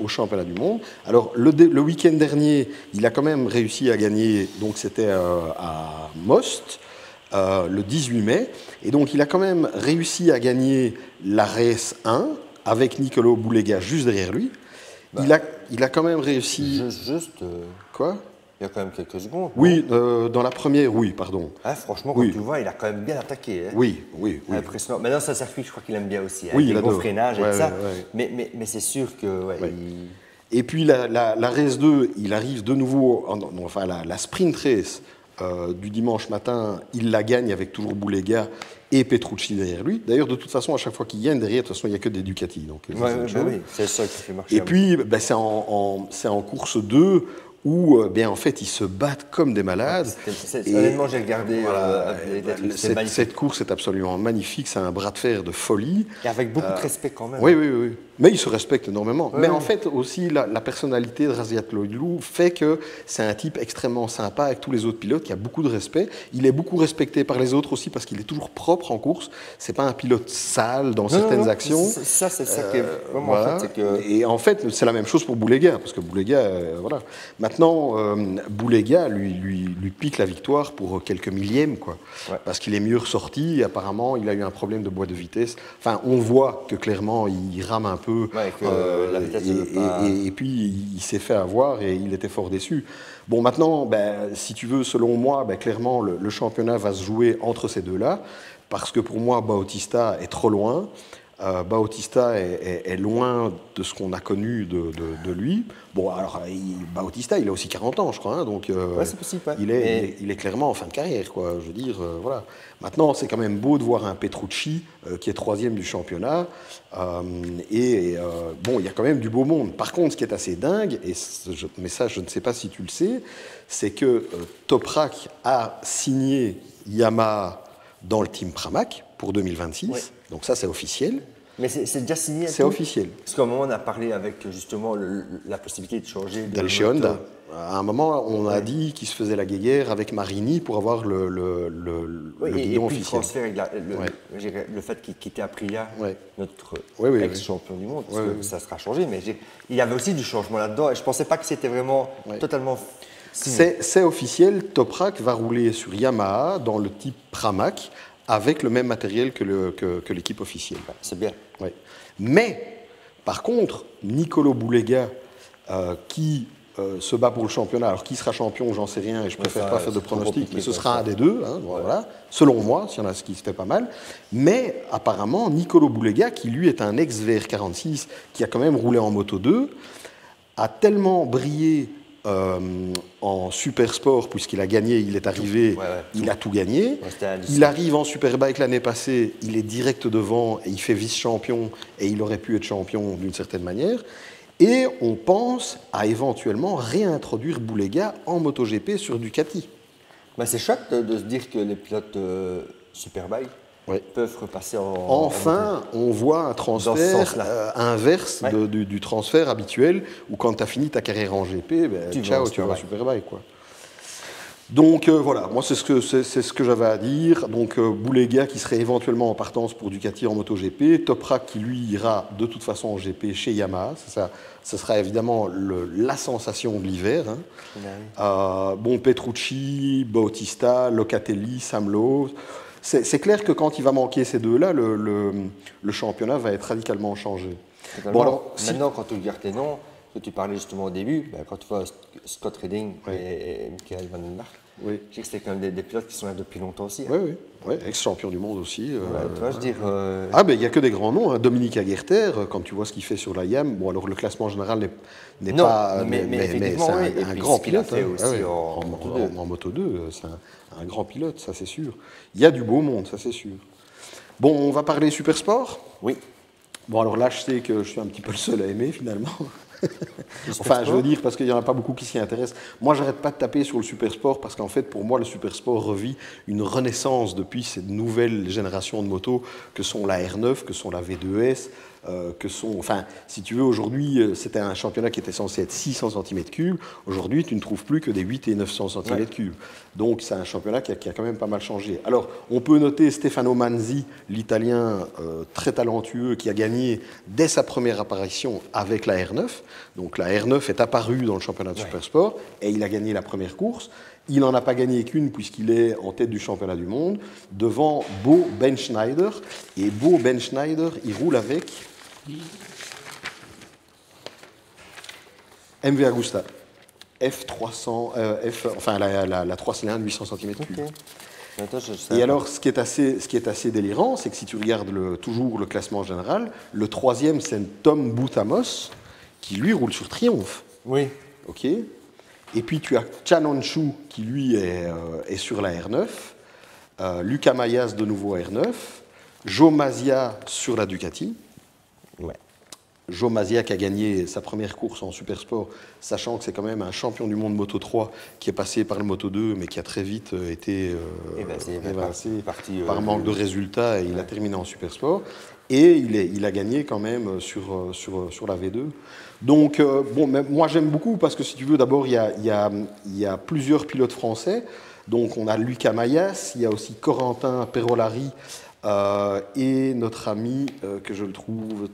au championnat du monde. Alors le week-end dernier il a quand même réussi à gagner, donc c'était à Most le 18 mai et donc il a quand même réussi à gagner la Race 1 avec Nicolo Boulega juste derrière lui. Il a quand même réussi... Quoi? Il y a quand même quelques secondes. Oui, dans la première, oui, pardon. Franchement, quand tu vois, il a quand même bien attaqué. Hein. Oui. Impressionnant. Maintenant, c'est un circuit, je crois qu'il aime bien aussi. Oui, il a gros freinage et ça. Mais c'est sûr que... Et puis la Race 2, il arrive de nouveau... la sprint race du dimanche matin, il la gagne avec toujours Boulega et Petrucci derrière lui. D'ailleurs, de toute façon, à chaque fois qu'il gagne, derrière, de toute façon, il n'y a que des Ducati. Donc, c'est ça qui fait marcher. Et puis, c'est en course 2 où, en fait, ils se battent comme des malades. Honnêtement, j'ai regardé. Cette course est absolument magnifique. C'est un bras de fer de folie. Et avec beaucoup de respect quand même. Oui. Mais ils se respectent énormément. Mais en fait, aussi, la personnalité de Razgatlioglu fait que c'est un type extrêmement sympa avec tous les autres pilotes, qui a beaucoup de respect. Il est beaucoup respecté par les autres aussi parce qu'il est toujours propre en course. C'est pas un pilote sale dans certaines actions. Ça, c'est ça qui est vraiment... Voilà. Et en fait, c'est la même chose pour Boulega, parce que Boulega, voilà. Maintenant, Boulega lui pique la victoire pour quelques millièmes, quoi. Parce qu'il est mieux ressorti. Et apparemment, il a eu un problème de boîte de vitesse. Enfin, on voit que clairement, il rame un peu. La vitesse et puis, il s'est fait avoir et il était fort déçu. Bon, maintenant, si tu veux, selon moi, clairement, le championnat va se jouer entre ces deux-là. Parce que pour moi, Bautista est trop loin. Bautista est loin de ce qu'on a connu de lui. Bon, alors, Bautista, il a aussi 40 ans, je crois. Hein, donc, c'est possible. Il est clairement en fin de carrière, quoi. Je veux dire, voilà. Maintenant, c'est quand même beau de voir un Petrucci qui est 3e du championnat. Il y a quand même du beau monde. Par contre, ce qui est assez dingue, mais ça, je ne sais pas si tu le sais, c'est que Toprak a signé Yamaha dans le team Pramac pour 2026. Oui. Donc ça, c'est officiel. Mais c'est déjà signé? C'est officiel. Parce qu'à un moment, on a parlé avec justement la possibilité de changer d'aller chez Honda. À un moment, on a dit qu'il se faisait la guéguerre avec Marini pour avoir le guidon officiel. Le fait qu'il quittait Aprilia, notre ex-champion du monde, parce que ça sera changé. Mais il y avait aussi du changement là-dedans et je ne pensais pas que c'était vraiment totalement... C'est officiel, Toprak va rouler sur Yamaha dans le type Pramac avec le même matériel que l'équipe officielle. C'est bien. Ouais. Mais, par contre, Nicolo Boulega, qui se bat pour le championnat. Alors qui sera champion, j'en sais rien et je préfère pas faire de pronostic, mais ce sera un des deux, hein, voilà, selon moi, s'il y en a ce qui se fait pas mal. Mais apparemment, Nicolo Boulega, qui lui est un ex-VR46, qui a quand même roulé en Moto 2, a tellement brillé en Supersport, puisqu'il a gagné, il est arrivé, il a tout gagné. Il arrive en Superbike l'année passée, il est direct devant et il fait vice-champion et il aurait pu être champion d'une certaine manière. Et on pense à éventuellement réintroduire Boulega en MotoGP sur Ducati. Ben c'est chouette de se dire que les pilotes Superbike peuvent repasser en... Enfin, on voit un transfert inverse du transfert habituel, où quand tu as fini ta carrière en GP, ben, tu vas en Superbike, quoi. Donc voilà, moi c'est ce que j'avais à dire. Donc Boulega qui serait éventuellement en partance pour Ducati en MotoGP, Toprak qui lui ira de toute façon en GP chez Yamaha, ça sera évidemment la sensation de l'hiver. Hein. Bon, Petrucci, Bautista, Locatelli, Sam Lowe. C'est clair que quand il va manquer ces deux-là, le championnat va être radicalement changé. Bon, alors, maintenant, quand tu regardes tes noms, que tu parlais justement au début, quand tu vois Scott Redding et Michael Van den Berg, je sais que c'était quand même des pilotes qui sont là depuis longtemps aussi. Hein. Oui, ex-champion du monde aussi. Tu vois, je veux dire... Ah, ben il n'y a que des grands noms. Hein. Dominique Aguerter, quand tu vois ce qu'il fait sur la YAM, bon, alors le classement général n'est pas... mais c'est un grand pilote. Fait aussi en Moto 2, c'est un grand pilote, ça c'est sûr. Il y a du beau monde, ça c'est sûr. Bon, on va parler Supersport. Oui. Bon, alors là, je sais que je suis un petit peu le seul à aimer, finalement. Enfin, je veux dire, parce qu'il n'y en a pas beaucoup qui s'y intéressent. Moi, j'arrête pas de taper sur le Supersport, parce qu'en fait, pour moi, le Supersport revit une renaissance depuis cette nouvelle génération de motos que sont la R9, que sont la V2S, que sont... Enfin, si tu veux, aujourd'hui, c'était un championnat qui était censé être 600 cm3. Aujourd'hui, tu ne trouves plus que des 8 et 900 cm3. Donc, c'est un championnat qui a quand même pas mal changé. Alors, on peut noter Stefano Manzi, l'Italien très talentueux, qui a gagné dès sa première apparition avec la R9. Donc, la R9 est apparue dans le championnat de Supersport et il a gagné la première course. Il n'en a pas gagné qu'une puisqu'il est en tête du championnat du monde devant Bo Benschneider. Et Bo Benschneider, il roule avec MV Agusta F300, enfin la 3 cylindres 800 cm3. Et alors, ce qui est assez délirant, c'est que si tu regardes toujours le classement général, le troisième, c'est Tom Boutamos, qui lui roule sur Triumph. Oui. OK. Et puis tu as Chan Honshu, qui lui est sur la R9, Luca Mayas de nouveau R9, Joe Mazia sur la Ducati. Ouais. Joe Mazia qui a gagné sa première course en Supersport, sachant que c'est quand même un champion du monde Moto 3 qui est passé par le Moto 2, mais qui a très vite été évincé par manque de résultats, et il a terminé en Supersport. Et il a gagné quand même sur la V2. Donc, bon, moi j'aime beaucoup parce que si tu veux, d'abord, il y a plusieurs pilotes français. Donc, on a Luca Mayas, il y a aussi Corentin Perolari et notre ami, que je le trouve,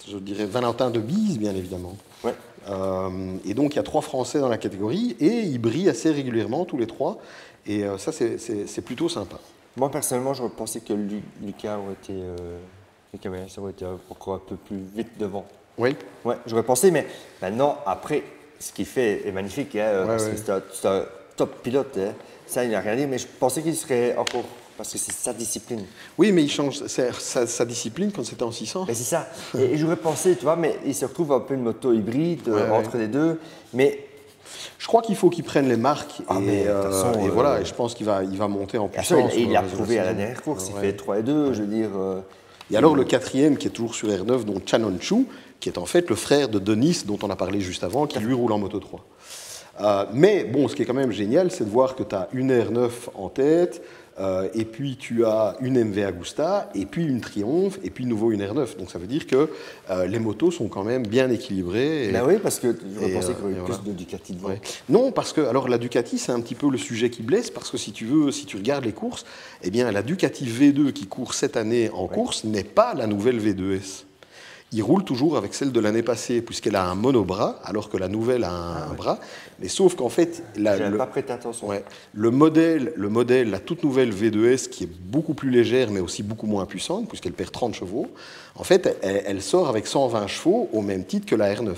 je dirais Valentin de Bise, bien évidemment. Ouais. Et donc, il y a 3 Français dans la catégorie et ils brillent assez régulièrement, tous les 3. Et ça, c'est plutôt sympa. Moi, personnellement, j'aurais pensé que Lucas aurait été encore un peu plus vite devant. Oui. Ouais, j'aurais pensé, mais maintenant, après, ce qu'il fait est magnifique. Hein, parce que c'est un top pilote. Hein. Ça, il n'a rien dit, mais je pensais qu'il serait encore... Parce que c'est sa discipline. Oui, mais il change sa discipline quand c'était en 600. Mais c'est ça. Et j'aurais pensé, tu vois, mais il se retrouve un peu une moto hybride entre les deux. Mais... Je crois qu'il faut qu'il prenne les marques et voilà, et je pense qu'il va monter en puissance. Il a prouvé à la dernière course, il fait 3 et 2, je veux dire... Et alors le quatrième qui est toujours sur R9, donc Chan Honshu, qui est en fait le frère de Denis, dont on a parlé juste avant, qui lui roule en Moto 3. Mais bon, ce qui est quand même génial, c'est de voir que tu as une R9 en tête, et puis tu as une MV Agusta, et puis une Triumph, et puis de nouveau une R9. Donc ça veut dire que les motos sont quand même bien équilibrées. Ben oui, parce que je pensais qu'il y aurait plus de Ducati devant. Non, parce que alors, la Ducati, c'est un petit peu le sujet qui blesse, parce que si tu regardes les courses, eh bien, la Ducati V2 qui court cette année en course n'est pas la nouvelle V2S. Il roule toujours avec celle de l'année passée, puisqu'elle a un monobras, alors que la nouvelle a un bras. Mais sauf qu'en fait... J'avais pas prêté attention. Le modèle, la toute nouvelle V2S, qui est beaucoup plus légère, mais aussi beaucoup moins puissante, puisqu'elle perd 30 chevaux, en fait, elle sort avec 120 chevaux, au même titre que la R9.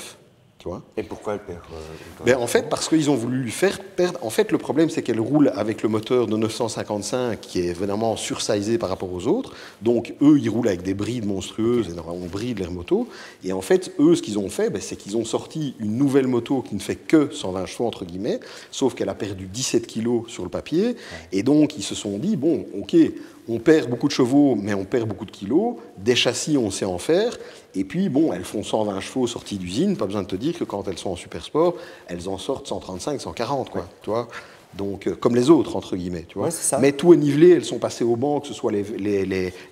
Tu vois. Et pourquoi elle perd En fait, parce qu'ils ont voulu lui faire perdre. En fait, le problème, c'est qu'elle roule avec le moteur de 955 qui est vraiment sursizé par rapport aux autres. Donc, eux, ils roulent avec des brides monstrueuses, et on bride leur moto. Et en fait, eux, ce qu'ils ont fait, c'est qu'ils ont sorti une nouvelle moto qui ne fait que 120 chevaux, entre guillemets, sauf qu'elle a perdu 17 kilos sur le papier. Ouais. Et donc, ils se sont dit, bon, OK, on perd beaucoup de chevaux, mais on perd beaucoup de kilos. Des châssis, on sait en faire. Et puis, bon, elles font 120 chevaux sortis d'usine. Pas besoin de te dire que quand elles sont en super sport, elles en sortent 135, 140, quoi. Ouais. Tu vois. Donc, comme les autres, entre guillemets. Tu vois. Ouais, mais tout est nivelé, elles sont passées au banc, que ce soit les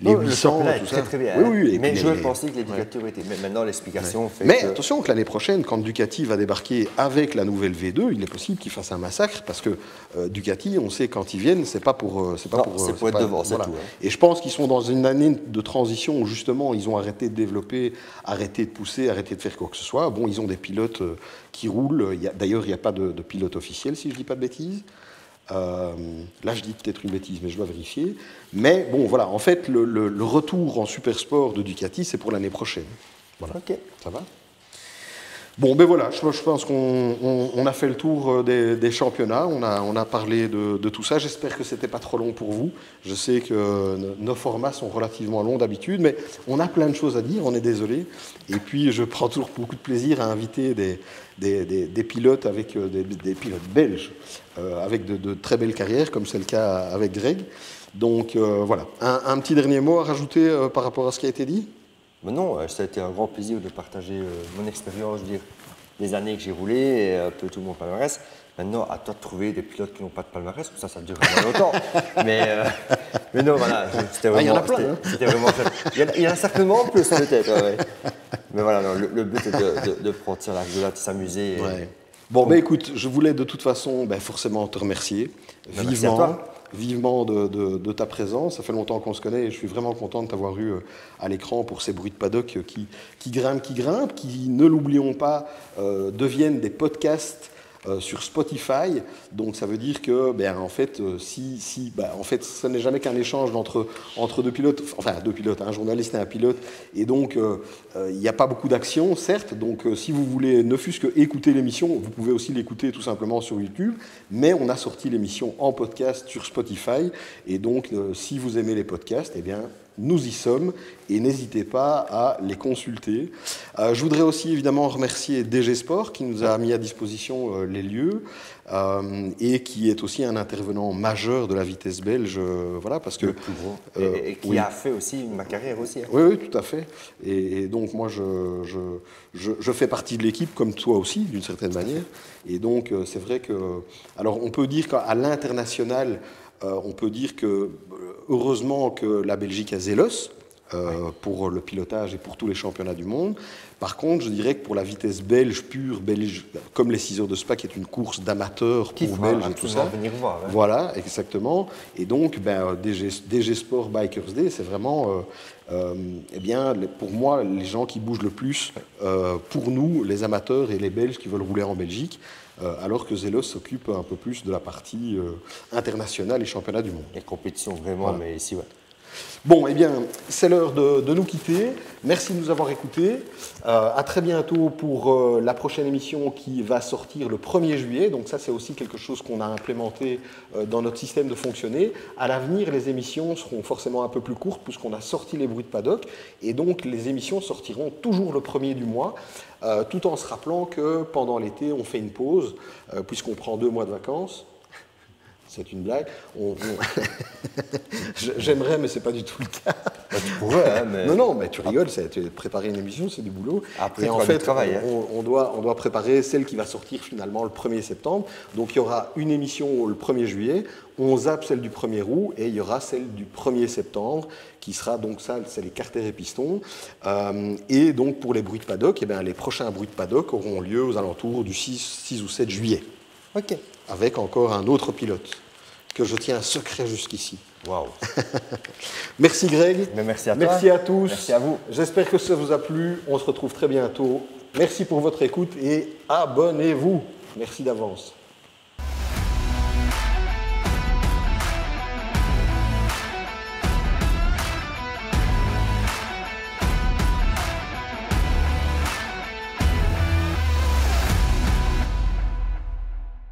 800, tout ça. Très bien. Oui, mais je pensais que les Ducati auraient été. Mais maintenant, l'explication fait Mais attention, que l'année prochaine, quand Ducati va débarquer avec la nouvelle V2, il est possible qu'ils fassent un massacre, parce que Ducati, on sait quand ils viennent, c'est pas pour c'est pour être devant, c'est tout. Hein. Et je pense qu'ils sont dans une année de transition où justement, ils ont arrêté de développer, arrêté de pousser, arrêté de faire quoi que ce soit. Bon, ils ont des pilotes qui roulent. D'ailleurs, il n'y a pas de pilote officiel, si je ne dis pas de bêtises. Là, je dis peut-être une bêtise, mais je dois vérifier. Mais bon, voilà, en fait, le retour en super sport de Ducati, c'est pour l'année prochaine. Voilà. Ok. Ça va ? Bon, ben voilà, je pense qu'on a fait le tour des championnats, on a parlé de tout ça. J'espère que c'était pas trop long pour vous. Je sais que nos formats sont relativement longs d'habitude, mais on a plein de choses à dire, on est désolé. Et puis, je prends toujours beaucoup de plaisir à inviter des pilotes avec des pilotes belges, avec de très belles carrières, comme c'est le cas avec Greg. Donc, voilà. Un petit dernier mot à rajouter par rapport à ce qui a été dit ? Mais non, ça a été un grand plaisir de partager mon expérience, je veux dire, les années que j'ai roulé et un peu tout mon palmarès. Maintenant, à toi de trouver des pilotes qui n'ont pas de palmarès, ça dure vraiment longtemps. mais non, voilà, c'était vraiment. Il y en a plein. C'était vraiment. Il y en a certainement plus, peut-être. Ouais. Mais voilà, non, le but est de prendre ça, de s'amuser. Ouais. Bon, écoute, je voulais de toute façon forcément te remercier vivement de ta présence. Ça fait longtemps qu'on se connaît et je suis vraiment content de t'avoir eu à l'écran pour ces bruits de paddock qui grimpent, qui, ne l'oublions pas, deviennent des podcasts sur Spotify. Donc ça veut dire que, en fait, en fait, ce n'est jamais qu'un échange entre deux pilotes, enfin deux pilotes, un journaliste et un pilote, et donc il n'y a pas beaucoup d'action, certes. Donc si vous voulez ne fût-ce que écouter l'émission, vous pouvez aussi l'écouter tout simplement sur YouTube, mais on a sorti l'émission en podcast sur Spotify, et donc si vous aimez les podcasts, nous y sommes et n'hésitez pas à les consulter. Je voudrais aussi évidemment remercier DG Sport qui nous a mis à disposition les lieux et qui est aussi un intervenant majeur de la vitesse belge, voilà, parce que le plus gros et qui a fait aussi ma carrière aussi. Hein. Oui, tout à fait. Et donc moi je fais partie de l'équipe comme toi aussi d'une certaine manière. Et donc c'est vrai que alors on peut dire qu'à l'international on peut dire que, heureusement, que la Belgique a Zelos pour le pilotage et pour tous les championnats du monde. Par contre, je dirais que pour la vitesse belge, pure belge, comme les 6 heures de Spa, qui est une course d'amateurs pour Belges et tout ça. Venir voir, hein. Voilà, exactement. Et donc, DG Sport Bikers Day, c'est vraiment, pour moi, les gens qui bougent le plus, pour nous, les amateurs et les Belges qui veulent rouler en Belgique. Alors que Zelos s'occupe un peu plus de la partie internationale et championnat du monde. Les compétitions, vraiment, voilà. Mais ici, ouais. Bon, c'est l'heure de nous quitter. Merci de nous avoir écoutés. À très bientôt pour la prochaine émission qui va sortir le 1er juillet. Donc ça, c'est aussi quelque chose qu'on a implémenté dans notre système de fonctionner. À l'avenir, les émissions seront forcément un peu plus courtes puisqu'on a sorti les bruits de paddock. Et donc, les émissions sortiront toujours le 1er du mois, tout en se rappelant que pendant l'été, on fait une pause puisqu'on prend 2 mois de vacances. C'est une blague. J'aimerais, mais ce n'est pas du tout le cas. Tu pourrais, hein, mais... Non, mais tu rigoles, préparer une émission, c'est du boulot. Après, et en fait, on doit préparer celle qui va sortir finalement le 1er septembre. Donc, il y aura une émission le 1er juillet, on zappe celle du 1er août, et il y aura celle du 1er septembre, qui sera donc ça, c'est les carters et pistons. Et donc, pour les bruits de paddock, les prochains bruits de paddock auront lieu aux alentours du 6 ou 7 juillet. Ok. Avec encore un autre pilote que je tiens secret jusqu'ici. Waouh. Merci Greg. Mais merci à toi. Merci à tous. Merci à vous. J'espère que ça vous a plu. On se retrouve très bientôt. Merci pour votre écoute et abonnez-vous. Merci d'avance.